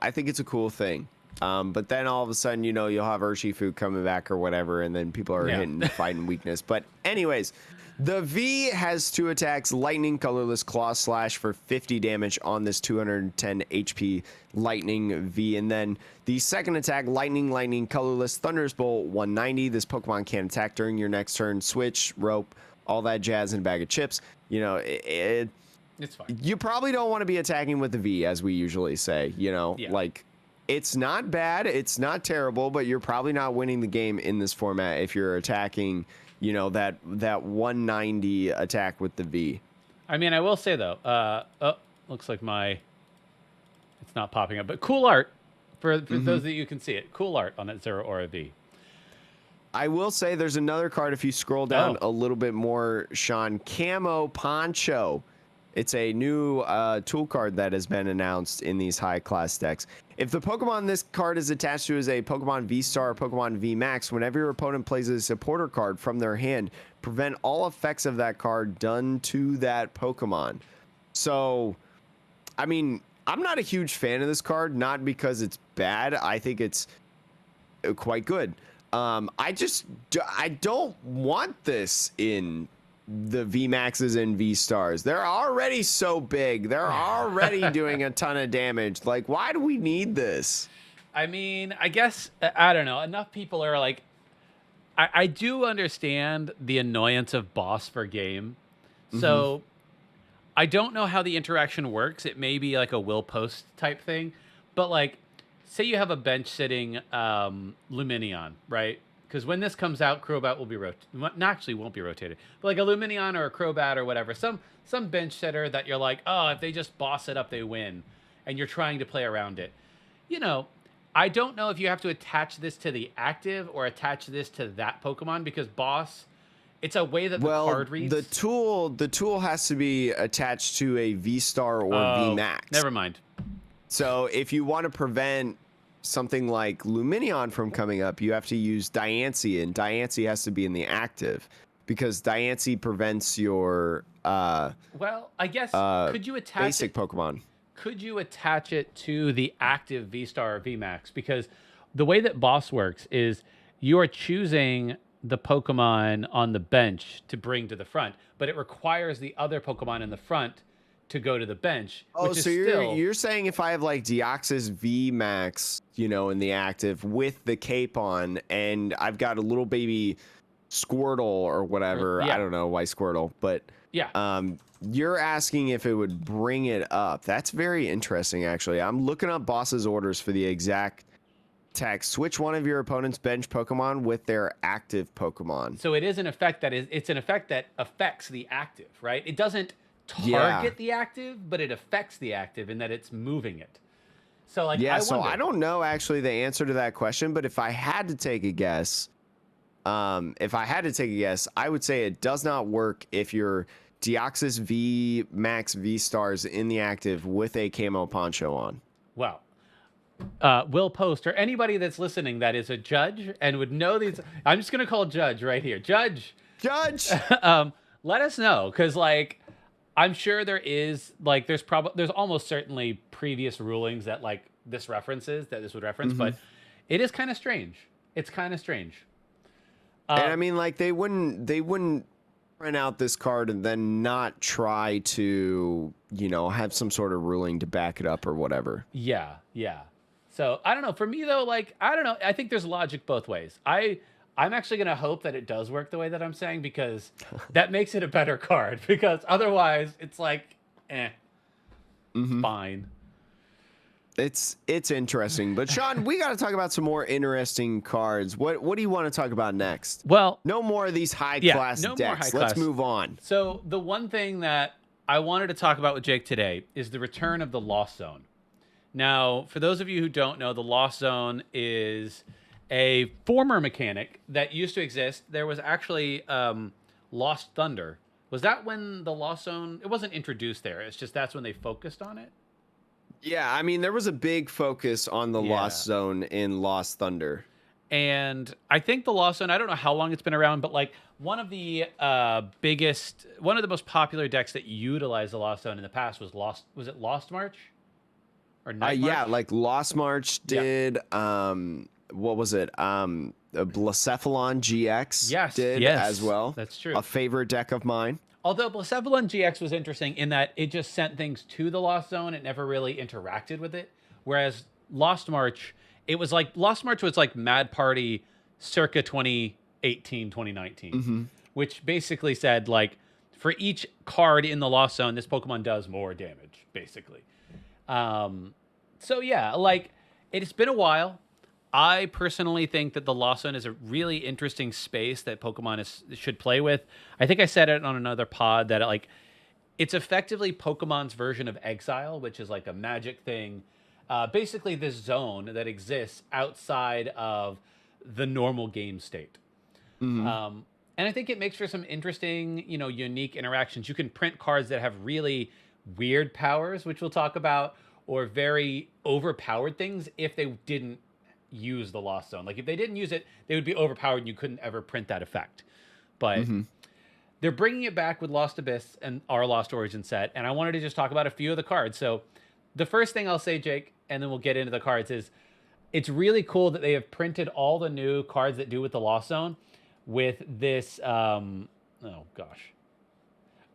thing. But then all of a sudden, you know, you'll have Urshifu coming back or whatever, and then people are hitting fighting weakness. But anyways, the V has 2 attacks: Lightning, Colorless, Claw Slash for 50 damage on this 210 HP Lightning V. And then the second attack, Lightning, Colorless, Thunderous Bolt, 190. This Pokemon can't attack during your next turn. Switch, Rope, all that jazz in a bag of chips. You know, it's fine. You probably don't want to be attacking with the V, as we usually say. You know, like, it's not bad, it's not terrible, but you're probably not winning the game in this format if you're attacking, you know, that 190 attack with the V. I mean, I will say though, looks like it's not popping up, but cool art for those that you can see it. Cool art on that Zeraora V. I will say there's another card if you scroll down a little bit more, Sean. Camo Poncho. It's a new tool card that has been announced in these high-class decks. If the Pokemon this card is attached to is a Pokemon V Star or Pokemon V Max, whenever your opponent plays a supporter card from their hand, prevent all effects of that card done to that Pokemon. So, I mean, I'm not a huge fan of this card, not because it's bad. I think it's quite good. I don't want this in the V Maxes and V Stars. They're already so big. They're already doing a ton of damage. Like, why do we need this? I mean, I guess, I don't know. Enough people are like, I do understand the annoyance of boss per game. So I don't know how the interaction works. It may be like a will post type thing, but like, say you have a bench sitting Lumineon, right? Because when this comes out, Crobat will be actually won't be rotated, but like a Lumineon or a Crobat or whatever, some bench sitter that you're like, oh, if they just boss it up, they win, and you're trying to play around it. You know, I don't know if you have to attach this to the active or attach this to that Pokemon, because boss, it's a way that the card reads. The tool has to be attached to a V Star or V Max. Never mind. So if you want to prevent something like Lumineon from coming up, you have to use Diancie, and Diancie has to be in the active because Diancie prevents your well, I guess could you attach basic Pokemon? Could you attach it to the active V Star or V Max? Because the way that boss works is you are choosing the Pokemon on the bench to bring to the front, but it requires the other Pokemon in the front to go to the bench. Oh, which so is you're saying if I have like Deoxys V Max, you know, in the active with the cape on, and I've got a little baby Squirtle or whatever, I don't know why Squirtle, but you're asking if it would bring it up. That's very interesting, actually. I'm looking up boss's orders for the exact text. Switch one of your opponent's bench Pokemon with their active Pokemon. So it is an effect it's an effect that affects the active, right? It doesn't target the active, but it affects the active in that it's moving it. So like, I don't know actually the answer to that question, but if I had to take a guess, I would say it does not work if your Deoxys V Max V Stars in the active with a camo poncho on. Well, Will Post or anybody that's listening that is a judge and would know these, I'm just gonna call Judge right here. Judge. Let us know, because like, I'm sure there is, like, there's almost certainly previous rulings that like this would reference, but it is kind of strange. It's kind of strange. And I mean, like, they wouldn't print out this card and then not try to, you know, have some sort of ruling to back it up or whatever. Yeah. So I don't know. For me though, like, I don't know. I think there's logic both ways. I'm actually going to hope that it does work the way that I'm saying, because that makes it a better card, because otherwise it's like, fine. It's interesting, but Sean, we got to talk about some more interesting cards. What do you want to talk about next? Well, no more of these high class decks. Let's move on. So the one thing that I wanted to talk about with Jake today is the return of the Lost Zone. Now, for those of you who don't know, the Lost Zone is a former mechanic that used to exist. There was actually Lost Thunder. Was that when the Lost Zone, it wasn't introduced there, it's just that's when they focused on it? Yeah, I mean, there was a big focus on the Lost Zone in Lost Thunder. And I think the Lost Zone, I don't know how long it's been around, but like one of the most popular decks that utilized the Lost Zone in the past was it Lost March? Or Night March? Yeah, like Lost March Yeah. did. What was it? Blicephalon Gx Yes, did yes, as well. that's true. A favorite deck of mine. Although Blicephalon GX was interesting in that it just sent things to the Lost Zone, it never really interacted with it. Whereas Lost March, Lost March was like Mad Party circa 2018, 2019, which basically said like for each card in the Lost Zone, this Pokemon does more damage, basically. So yeah, like it's been a while. I personally think that the Lost Zone is a really interesting space that Pokemon should play with. I think I said it on another pod that like it's effectively Pokemon's version of Exile, which is like a magic thing. Basically, this zone that exists outside of the normal game state. And I think it makes for some interesting, unique interactions. You can print cards that have really weird powers, which we'll talk about, or very overpowered things if they didn't use the Lost Zone. Like if they didn't use it, they would be overpowered and you couldn't ever print that effect. But they're bringing it back with Lost Abyss and our Lost Origin set, and I wanted to just talk about a few of the cards. So the first thing I'll say, Jake, and then we'll get into the cards, is it's really cool that they have printed all the new cards that do with the Lost Zone with this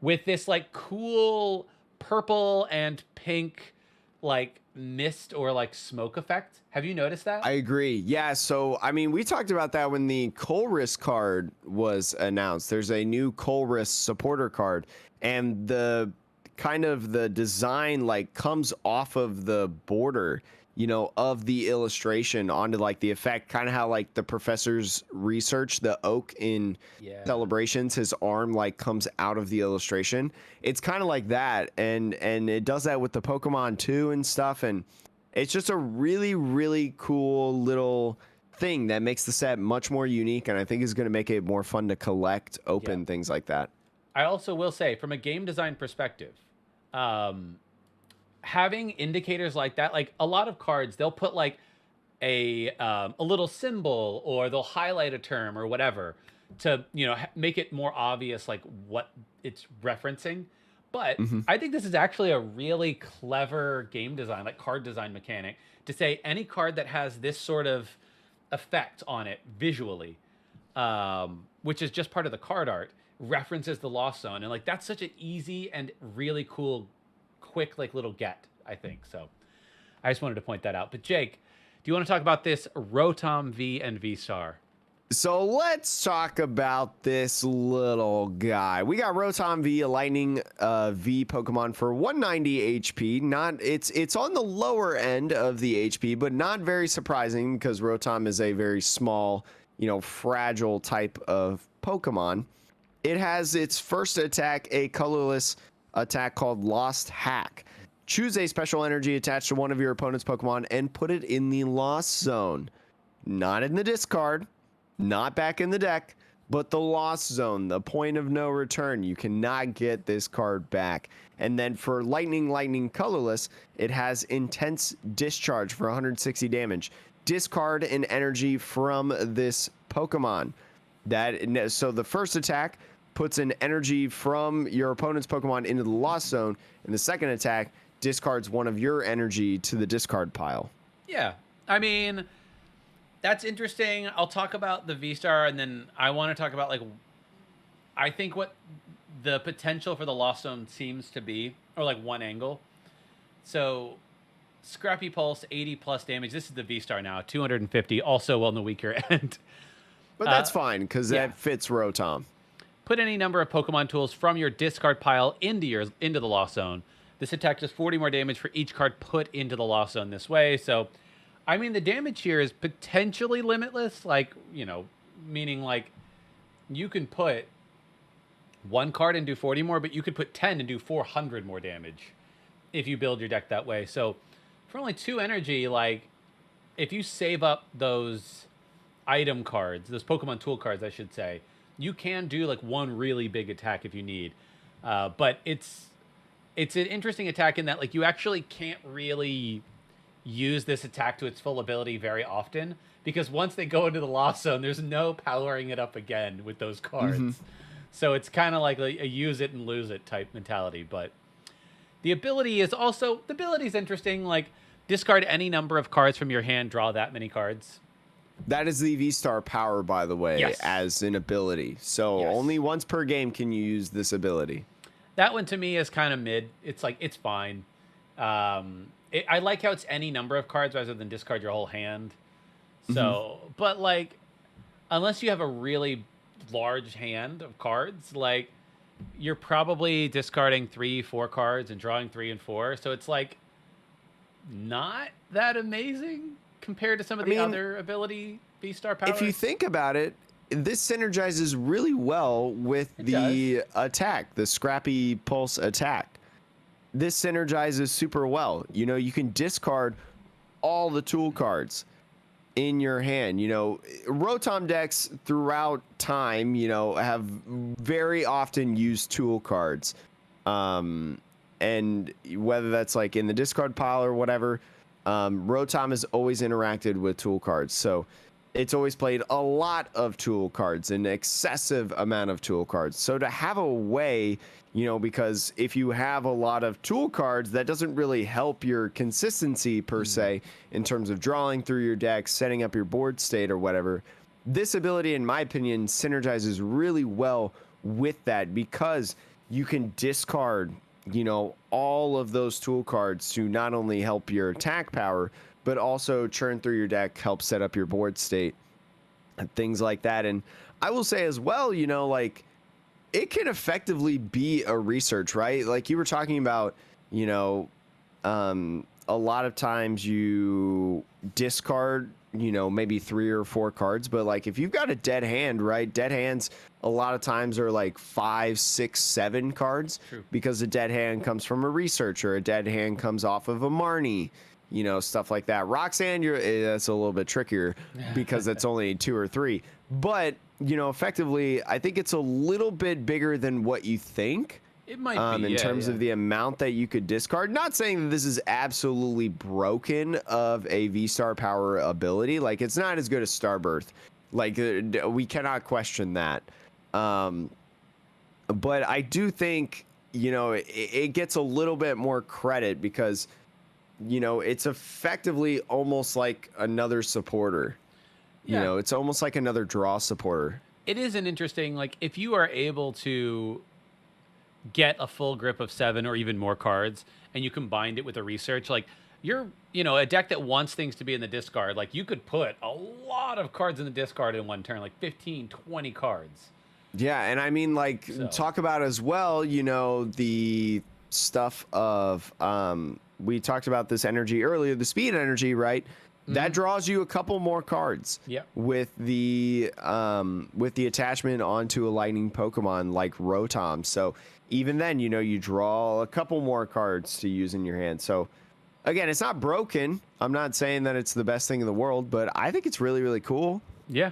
with this like cool purple and pink like mist or like smoke effect. Have you noticed that? I agree. Yeah, so I mean, we talked about that when the Colress card was announced. There's a new Colress supporter card, and the kind of the design like comes off of the border, of the illustration onto like the effect, kind of how like the professor's research, the oak in Celebrations, his arm like comes out of the illustration. It's kind of like that, and it does that with the Pokemon too and stuff, and it's just a really, really cool little thing that makes the set much more unique, and I think is going to make it more fun to collect, open things like that. I also will say, from a game design perspective, having indicators like that, like a lot of cards, they'll put like a little symbol or they'll highlight a term or whatever to make it more obvious like what it's referencing. But I think this is actually a really clever game design, like card design mechanic, to say any card that has this sort of effect on it visually, which is just part of the card art, references the Lost Zone. And like that's such an easy and really cool, quick like little get, I think. So I just wanted to point that out. But Jake, do you want to talk about this Rotom V and V Star? So let's talk about this little guy. We got Rotom V, a Lightning V Pokemon for 190 HP. It's on the lower end of the HP, but not very surprising because Rotom is a very small, fragile type of Pokemon. It has its first attack, a colorless attack called Lost Hack. Choose a special energy attached to one of your opponent's Pokemon and put it in the Lost Zone. Not in the discard. Not back in the deck, but the Lost Zone, the point of no return. You cannot get this card back. And then for Lightning colorless, it has Intense Discharge for 160 damage. Discard an energy from this Pokemon. So the first attack puts an energy from your opponent's Pokemon into the Lost Zone, and the second attack discards one of your energy to the discard pile. Yeah, I mean, that's interesting. I'll talk about the V-Star, and then I want to talk about, like, I think what the potential for the Lost Zone seems to be, or, like, one angle. So, Scrappy Pulse, 80 plus damage. This is the V-Star now, 250, also on the weaker end. But that's fine, because that fits Rotom. Put any number of Pokemon tools from your discard pile into the Lost Zone. This attack does 40 more damage for each card put into the Lost Zone this way, so I mean, the damage here is potentially limitless, like, meaning like you can put one card and do 40 more, but you could put 10 and do 400 more damage if you build your deck that way. So for only 2 energy, like if you save up those item cards, those Pokemon tool cards, I should say, you can do like one really big attack if you need. But it's an interesting attack in that like you actually can't really use this attack to its full ability very often, because once they go into the lost zone, there's no powering it up again with those cards. So it's kind of like a use it and lose it type mentality. But the ability is interesting. Like, discard any number of cards from your hand, draw that many cards. That is the V-Star power, by the way, Yes. as an ability. So Yes. only once per game can you use this ability. That one to me is kind of mid. It's like, it's fine. I like how it's any number of cards rather than discard your whole hand. So, but like, unless you have a really large hand of cards, like, you're probably discarding 3-4 cards and drawing 3 and 4. So it's like not that amazing compared to some of the other ability V-Star powers. If you think about it, this synergizes really well with the attack, the Scrappy Pulse attack. This synergizes super well. You know, you can discard all the tool cards in your hand. You know, Rotom decks throughout time, you know, have very often used tool cards. And whether that's like in the discard pile or whatever, Rotom has always interacted with tool cards. So it's always played a lot of tool cards, an excessive amount of tool cards. So to have a way, you know, because if you have a lot of tool cards, that doesn't really help your consistency per se in terms of drawing through your deck, setting up your board state or whatever. This ability, in my opinion, synergizes really well with that, because you can discard, you know, all of those tool cards to not only help your attack power, but also churn through your deck, help set up your board state, and things like that. And I will say as well, you know, like, it can effectively be a research, right? Like you were talking about, you know, a lot of times you discard, you know, maybe 3 or 4 cards, but like if you've got a dead hand, right? Dead hands a lot of times are like 5, 6, 7 cards. True. Because a dead hand comes from a research, or a dead hand comes off of a Marnie, you know, stuff like that. Roxanne, that's a little bit trickier because it's only 2 or 3. But, you know, effectively, I think it's a little bit bigger than what you think. It might be, in terms of the amount that you could discard. Not saying that this is absolutely broken of a V-Star power ability. Like, it's not as good as Starbirth. Like, we cannot question that. But I do think, you know, it gets a little bit more credit because, you know, it's effectively almost like another supporter. Yeah. You know, it's almost like another draw supporter. It is an interesting, like, if you are able to get a full grip of 7 or even more cards and you combined it with a research, like, you're, you know, a deck that wants things to be in the discard, like, you could put a lot of cards in the discard in one turn, like 15, 20 cards. Yeah, and I mean, like, talk about as well, you know, the stuff of, we talked about this energy earlier, the speed energy, right? That draws you a couple more cards. Yep. With the attachment onto a lightning Pokemon like Rotom. So even then, you know, you draw a couple more cards to use in your hand. So again, it's not broken. I'm not saying that it's the best thing in the world, but I think it's really, really cool. Yeah.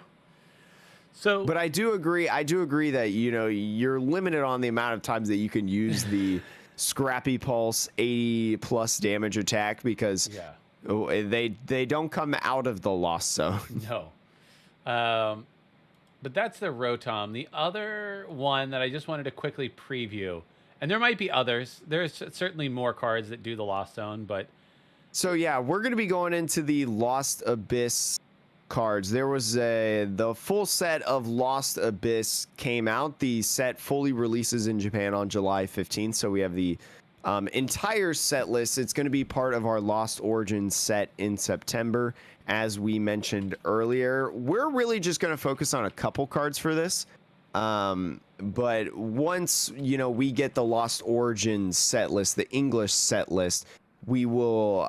So, but I do agree that, you know, you're limited on the amount of times that you can use the Scrappy Pulse 80 plus damage attack, because they don't come out of the Lost Zone. No. But that's the Rotom. The other one that I just wanted to quickly preview, and there might be others. There's certainly more cards that do the Lost Zone, but... So, yeah, we're going to be going into the Lost Abyss cards. There was the full set of Lost Abyss came out. The set fully releases in Japan on July 15th, so we have the entire set list. It's going to be part of our Lost Origins set in September, as we mentioned earlier. We're really just going to focus on a couple cards for this. But once, you know, we get the Lost Origins set list, the English set list, we will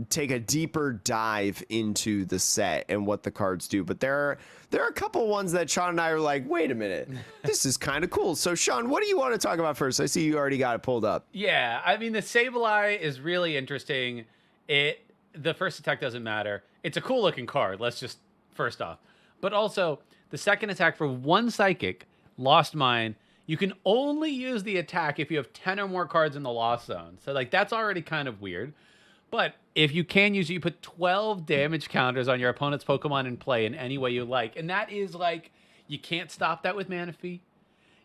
take a deeper dive into the set and what the cards do. But there are a couple ones that Sean and I are like, wait a minute, this is kind of cool. So, Sean, what do you want to talk about first? I see you already got it pulled up. Yeah, I mean, the Sableye is really interesting. The first attack doesn't matter. It's a cool-looking card, let's just, first off. But also, the second attack for 1 Psychic, Lost Mine, you can only use the attack if you have 10 or more cards in the Lost Zone. So, like, that's already kind of weird. But if you can use it, you put 12 damage counters on your opponent's Pokemon in play in any way you like. And that is like, you can't stop that with Manaphy.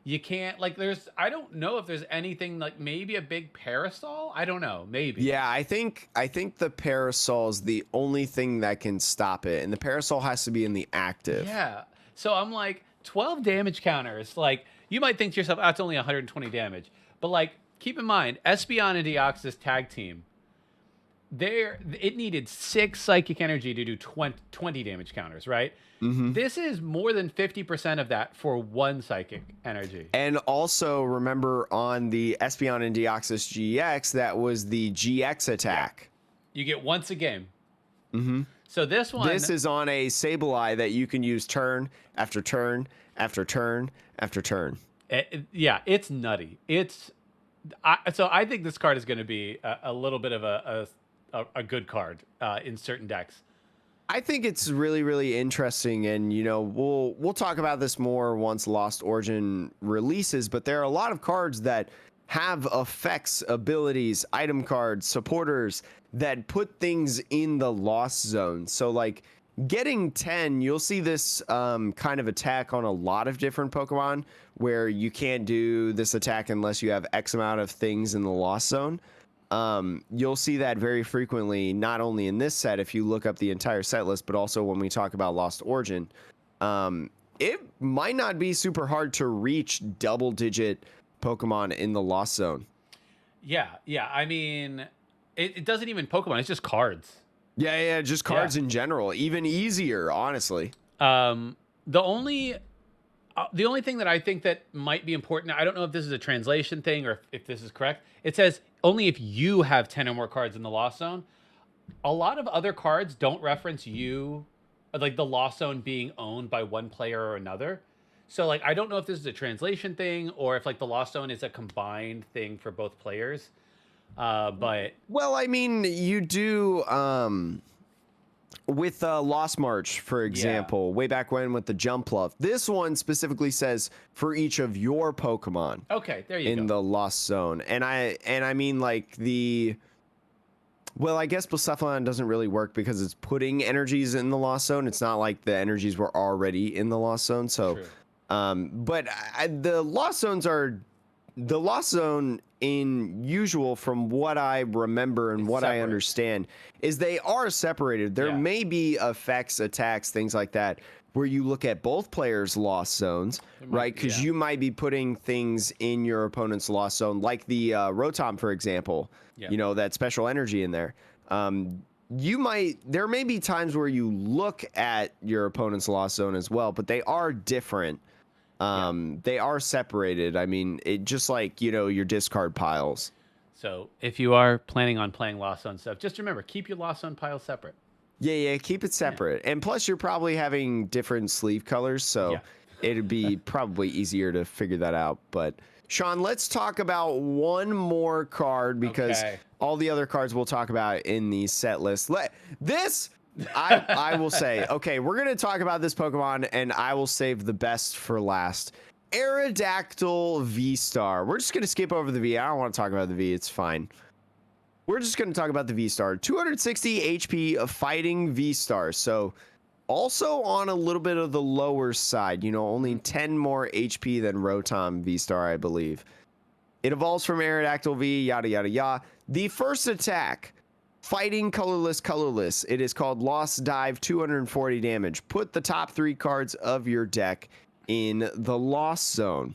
You can't, like, I don't know if there's anything, like, maybe a big Parasol? I don't know, maybe. Yeah, I think the Parasol is the only thing that can stop it, and the Parasol has to be in the active. Yeah. So I'm like, 12 damage counters. Like, you might think to yourself, oh, it's only 120 damage. But, like, keep in mind, Espeon and Deoxys tag team, it needed 6 psychic energy to do 20 damage counters, right? Mm-hmm. This is more than 50% of that for 1 psychic energy. And also remember on the Espeon and Deoxys GX, that was the GX attack. Yeah. You get once a game. Mm-hmm. So this is on a Sableye that you can use turn after turn after turn after turn. Yeah, it's nutty. So I think this card is going to be a little bit of a good card in certain decks. I think it's really, really interesting, and we'll talk about this more once Lost Origin releases, but there are a lot of cards that have effects, abilities, item cards, supporters that put things in the Lost Zone. So like getting 10, you'll see this kind of attack on a lot of different Pokemon where you can't do this attack unless you have X amount of things in the Lost Zone. You'll see that very frequently, not only in this set, if you look up the entire set list, but also when we talk about Lost Origin. It might not be super hard to reach double-digit Pokemon in the Lost Zone. Yeah. I mean, it doesn't even Pokemon, it's just cards. Yeah, just cards in general. Even easier, honestly. The only thing that I think that might be important, I don't know if this is a translation thing or if this is correct. It says only if you have 10 or more cards in the Lost Zone. A lot of other cards don't reference you, like the Lost Zone being owned by one player or another. So like, I don't know if this is a translation thing or if like the Lost Zone is a combined thing for both players. But well, I mean, you do with Lost March, for example, way back when with the Jumpluff. This one specifically says for each of your Pokemon. Okay, there you go. In the Lost Zone, and I mean like well, I guess Blicephalon doesn't really work because it's putting energies in the Lost Zone. It's not like the energies were already in the Lost Zone. So, True. But the Lost Zones are the Lost Zone in usual, from what I remember and what I understand, is they are separated. There may be effects, attacks, things like that, where you look at both players' Lost Zones, right? Because you might be putting things in your opponent's Lost Zone, like the Rotom, for example. That special energy in there. There may be times where you look at your opponent's Lost Zone as well, but they are different. They are separated. I mean, it just like, your discard piles. So if you are planning on playing Lost Zone stuff, just remember, keep your Lost Zone piles separate. Yeah, keep it separate. And plus, you're probably having different sleeve colors, so it'd be probably easier to figure that out. But Sean, let's talk about one more card, because all the other cards we'll talk about in the set list. I will say, okay, we're going to talk about this Pokemon, and I will save the best for last. Aerodactyl V Star. We're just going to skip over the V. I don't want to talk about the V. It's fine. We're just going to talk about the V Star. 260 HP of fighting V Star. So also on a little bit of the lower side, only 10 more HP than Rotom V Star, I believe. It evolves from Aerodactyl V, yada, yada, yada. The first attack, fighting colorless. It is called Lost Dive, 240 damage. Put the top 3 cards of your deck in the Lost Zone.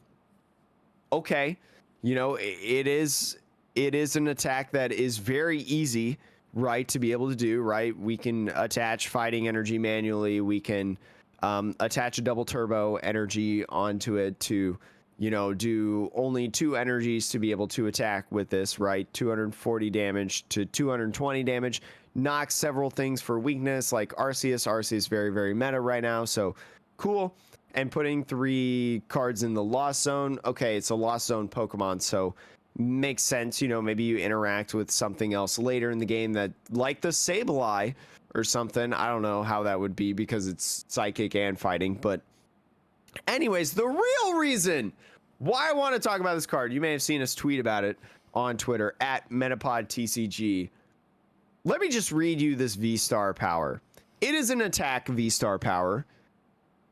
Okay. It is an attack that is very easy, right, to be able to do, right? We can attach fighting energy manually. We can attach a double turbo energy onto it to, do only 2 energies to be able to attack with this, right? 240 damage to 220 damage. Knocks several things for weakness, like Arceus. Arceus very, very meta right now, so cool. And putting 3 cards in the Lost Zone. Okay, it's a Lost Zone Pokemon, so makes sense. Maybe you interact with something else later in the game that, like the Sableye or something. I don't know how that would be because it's psychic and fighting. But anyways, the real reason why I want to talk about this card, you may have seen us tweet about it on Twitter at MetapodTCG. let me just read you this V-Star power. It is an attack V-Star power.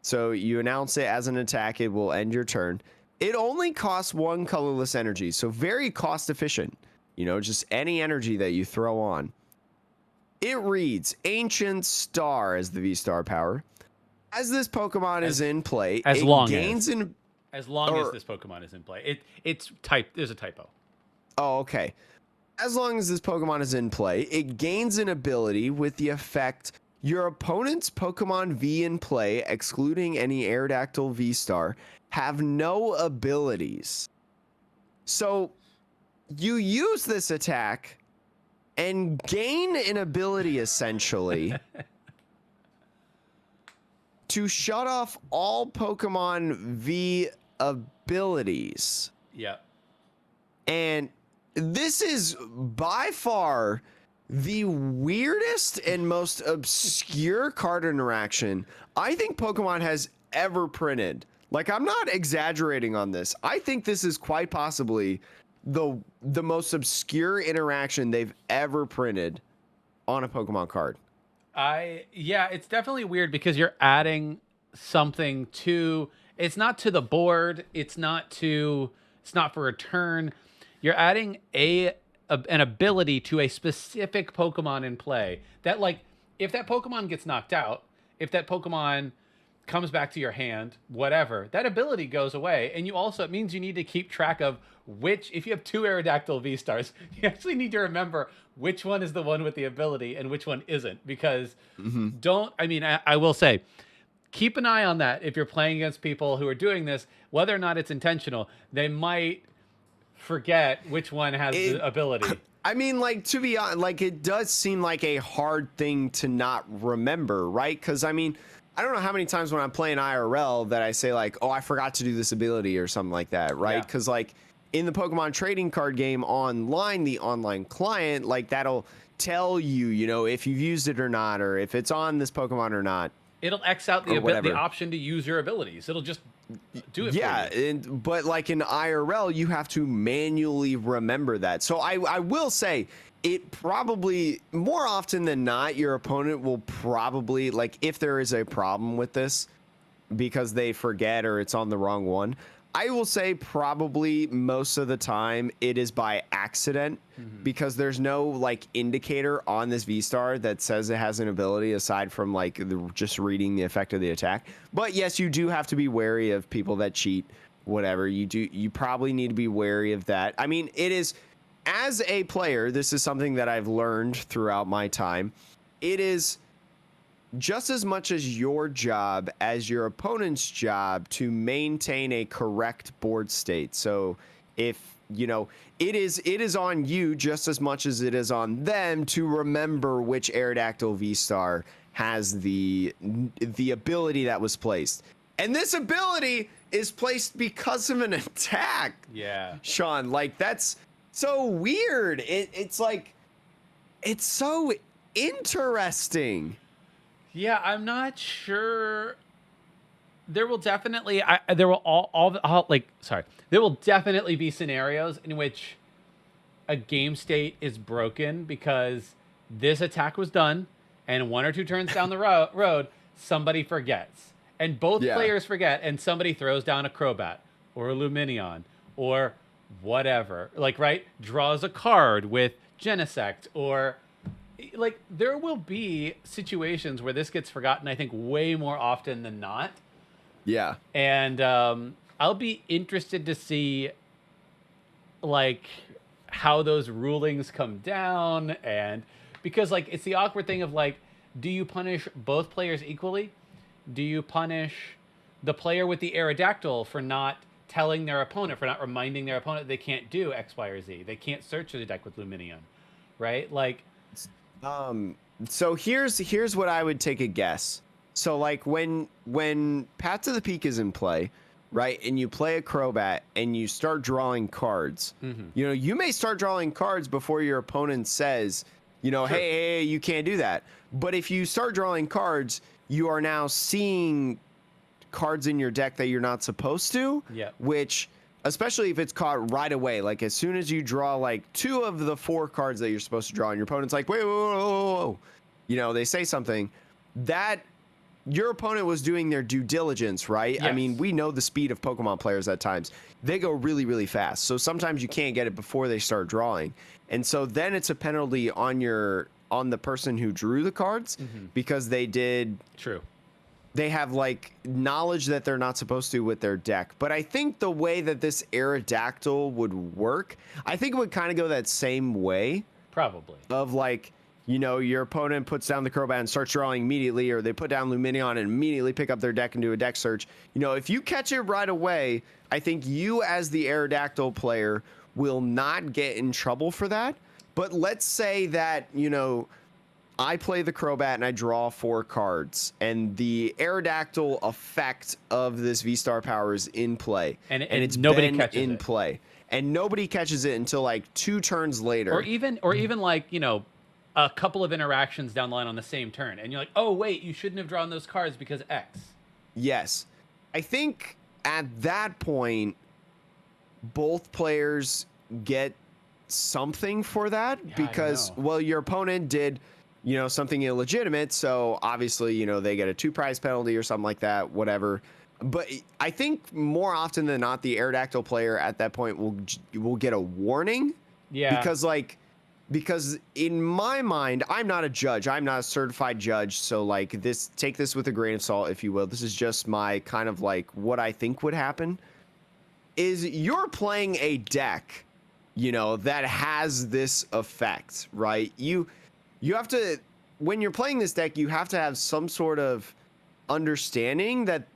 So you announce it as an attack, it will end your turn. It only costs 1 colorless energy, so very cost efficient. You know, just any energy that you throw on. It reads Ancient Star as the V-Star power. As this Pokemon is in play, as it long gains as, in... as long as this Pokemon is in play. There's a typo. Oh, okay. As long as this Pokemon is in play, it gains an ability with the effect your opponent's Pokemon V in play, excluding any Aerodactyl V Star, have no abilities. So you use this attack and gain an ability essentially to shut off all Pokemon V abilities. Yep. And this is by far the weirdest and most obscure card interaction I think Pokemon has ever printed. Like, I'm not exaggerating on this. I think this is quite possibly the most obscure interaction they've ever printed on a Pokemon card. Yeah, it's definitely weird because you're adding something to, it's not to the board, it's not for a turn. You're adding an ability to a specific Pokemon in play that, like, if that Pokemon gets knocked out, if that Pokemon comes back to your hand, whatever, that ability goes away. And it means you need to keep track of if you have 2 Aerodactyl V Stars, you actually need to remember which one is the one with the ability and which one isn't, because I will say, keep an eye on that. If you're playing against people who are doing this, whether or not it's intentional, they might forget which one has the ability. I mean, like, to be honest, like, it does seem like a hard thing to not remember, right? Because, I mean, I don't know how many times when I'm playing IRL that I say, like, oh, I forgot to do this ability or something like that, right? Because, like, in the Pokemon trading card game online, the online client, like, that'll tell you, you know, if you've used it or not, or if it's on this Pokemon or not. It'll X out the option to use your abilities. It'll just do it for you. But like in IRL, you have to manually remember that. So I will say, it probably, more often than not, your opponent will probably, like, if there is a problem with this because they forget or it's on the wrong one, I will say probably most of the time it is by accident, because there's no, like, indicator on this V-Star that says it has an ability aside from, like, just reading the effect of the attack. But yes, you do have to be wary of people that cheat, whatever. You probably need to be wary of that. I mean, it is, as a player, this is something that I've learned throughout my time. It is just as much as your job as your opponent's job to maintain a correct board state. So if, you know, it is on you just as much as it is on them to remember which Aerodactyl V Star has the ability that was placed. And this ability is placed because of an attack. Yeah. Sean, like, that's so weird. It's like, it's so interesting. Yeah, I'm not sure. There will definitely, there will definitely be scenarios in which a game state is broken because this attack was done, and 1 or 2 turns down the road, somebody forgets, and both players forget, and somebody throws down a Crobat or a Lumineon or whatever, like, right, draws a card with Genesect, or, like, there will be situations where this gets forgotten, I think, way more often than not. Yeah. And I'll be interested to see, like, how those rulings come down. And because, like, it's the awkward thing of, like, do you punish both players equally? Do you punish the player with the Aerodactyl for not telling their opponent, for not reminding their opponent they can't do X, Y, or Z? They can't search the deck with Lumineon, right? Like, so here's what I would take a guess. So, like, when Path to the Peak is in play, right, and you play a Crobat and you start drawing cards, you know, you may start drawing cards before your opponent says, you know, hey, you can't do that. But if you start drawing cards, you are now seeing cards in your deck that you're not supposed to, which especially if it's caught right away. Like as soon as you draw like 2 of the 4 cards that you're supposed to draw, and your opponent's like, wait, whoa, whoa, whoa, whoa. You know, they say something that your opponent was doing their due diligence, right? Yes. I mean, we know the speed of Pokemon players at times. They go really, really fast. So sometimes you can't get it before they start drawing. And so then it's a penalty on the person who drew the cards because they did. True. They have like knowledge that they're not supposed to with their deck. But I think the way that this Aerodactyl would work, I think it would kind of go that same way. Probably. Of like, you know, your opponent puts down the Crobat and starts drawing immediately, or they put down Lumineon and immediately pick up their deck and do a deck search. You know, if you catch it right away, I think you as the Aerodactyl player will not get in trouble for that. But let's say that, you know, I play the Crobat and I draw 4 cards, and the Aerodactyl effect of this V-Star power is in play, and it's nobody been catches in it. play, and nobody catches it until like 2 turns later, or even like, you know, a couple of interactions down the line on the same turn, and you're like, oh wait, you shouldn't have drawn those cards because X. Yes, I think at that point, both players get something for that because, well, your opponent did, you know, something illegitimate. So obviously, you know, they get a 2 prize penalty or something like that, whatever. But I think more often than not, the Aerodactyl player at that point will get a warning. Yeah. Because in my mind, I'm not a judge. I'm not a certified judge. So like take this with a grain of salt, if you will. This is just my kind of like what I think would happen. Is you're playing a deck, you know, that has this effect, right? You have to, when you're playing this deck, you have to have some sort of understanding that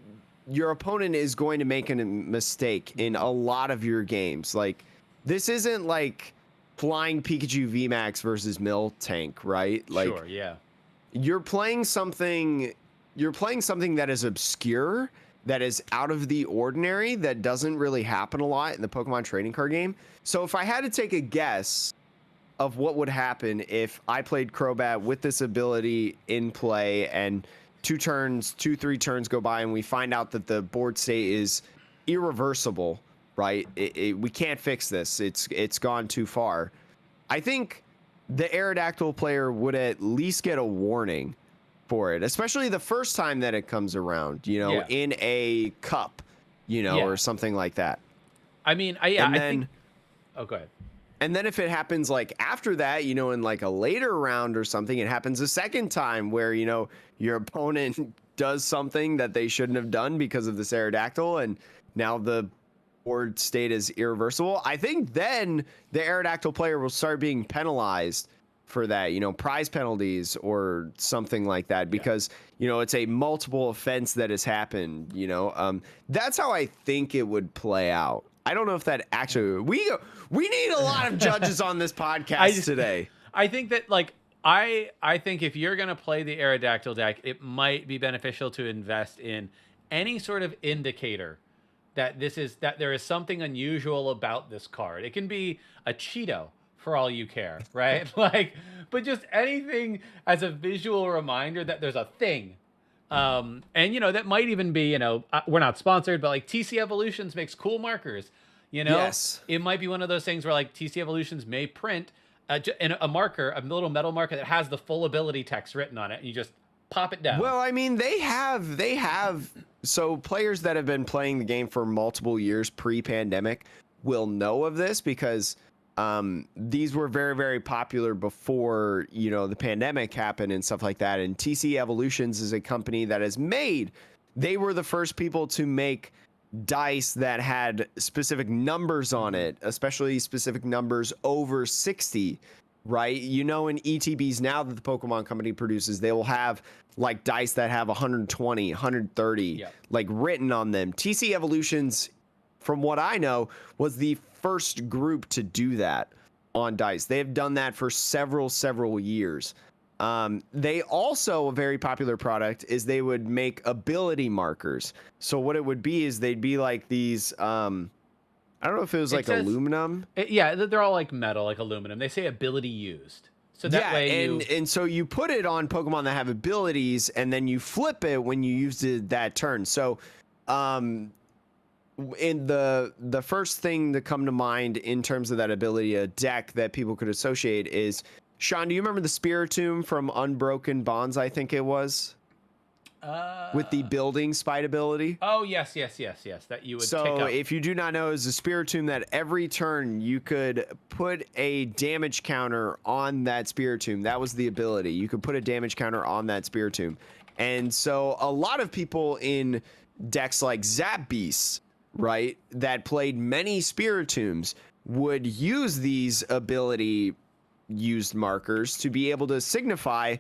your opponent is going to make a mistake in a lot of your games. Like, this isn't like Flying Pikachu VMAX versus Miltank, right? Like, sure, yeah. You're playing something that is obscure, that is out of the ordinary, that doesn't really happen a lot in the Pokemon trading card game. So if I had to take a guess of what would happen if I played Crobat with this ability in play, and 3 turns go by and we find out that the board state is irreversible, right? We can't fix this. It's gone too far. I think the Aerodactyl player would at least get a warning for it, especially the first time that it comes around, you know, in a cup, you know, or something like that. I mean, I think... Oh, go ahead. And then if it happens like after that, you know, in like a later round or something, it happens a second time where, you know, your opponent does something that they shouldn't have done because of this Aerodactyl, and now the board state is irreversible. I think then the Aerodactyl player will start being penalized for that, you know, prize penalties or something like that, because, you know, it's a multiple offense that has happened, you know. That's how I think it would play out. I don't know if that actually, we need a lot of judges on this podcast today. I think that, like, I think if you're going to play the Aerodactyl deck, it might be beneficial to invest in any sort of indicator that there is something unusual about this card. It can be a Cheeto for all you care, right? Like, but just anything as a visual reminder that there's a thing. And, you know, that might even be, you know, we're not sponsored, but like TC Evolutions makes cool markers, you know. Yes. It might be one of those things where like TC Evolutions may print a marker, a little metal marker that has the full ability text written on it, and you just pop it down. Well, I mean, they have, so players that have been playing the game for multiple years pre-pandemic will know of this, because these were very, very popular before, you know, the pandemic happened and stuff like that. And TC Evolutions is a company that they were the first people to make dice that had specific numbers on it, especially specific numbers over 60, right? You know, in ETBs now that the Pokemon company produces, they will have like dice that have 120, 130, like written on them. TC Evolutions, from what I know, was the first group to do that on dice. They have done that for several years. They also, a very popular product is they would make ability markers. So what it would be is they'd be like these, I don't know if it was like aluminum. They're all like metal, like aluminum. They say ability used. So that way and so you put it on Pokemon that have abilities, and then you flip it when you used it that turn. So in the first thing to come to mind in terms of that ability, a deck that people could associate is, Sean, do you remember the Spiritomb from Unbroken Bonds, I think it was? With the building spite ability. Oh, yes. That you would so pick up. If you do not know, it's a Spiritomb that every turn you could put a damage counter on that Spiritomb. That was the ability. You could put a damage counter on that Spiritomb. And so a lot of people in decks like Zap Beasts, right, that played many Spiritombs would use these ability used markers to be able to signify,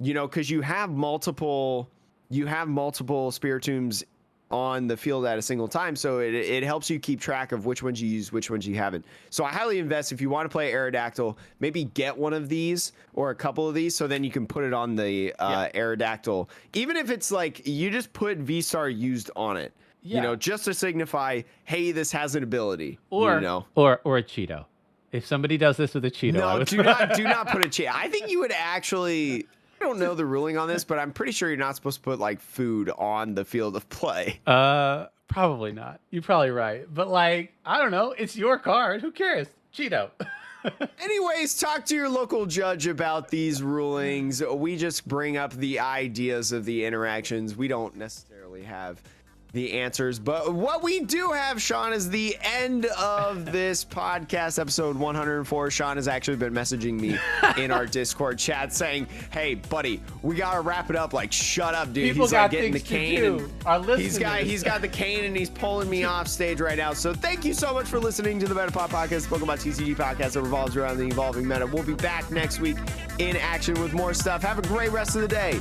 because you have multiple Spiritombs on the field at a single time, so it helps you keep track of which ones you use, which ones you haven't. So I highly invest, if you want to play Aerodactyl, maybe get one of these or a couple of these, so then you can put it on the Aerodactyl. Even if it's like you just put V-Star used on it, just to signify, hey, this has an ability. Or a Cheeto. If somebody does this with a Cheeto, no, do not put a Cheeto. I think you would actually. I don't know the ruling on this, but I'm pretty sure you're not supposed to put like food on the field of play. Probably not. You're probably right. But like, I don't know. It's your card. Who cares? Cheeto. Anyways, talk to your local judge about these rulings. We just bring up the ideas of the interactions. We don't necessarily have the answers, but what we do have, Sean, is the end of this podcast, episode 104. Sean has actually been messaging me in our Discord chat saying, hey buddy, we gotta wrap it up. Like, shut up, dude. People he's got like getting the things cane to do. Our listeners. he's got the cane and he's pulling me off stage right now. So thank you so much for listening to the Metapod podcast, Pokemon TCG podcast that revolves around the evolving meta. We'll be back next week in action with more stuff. Have a great rest of the day.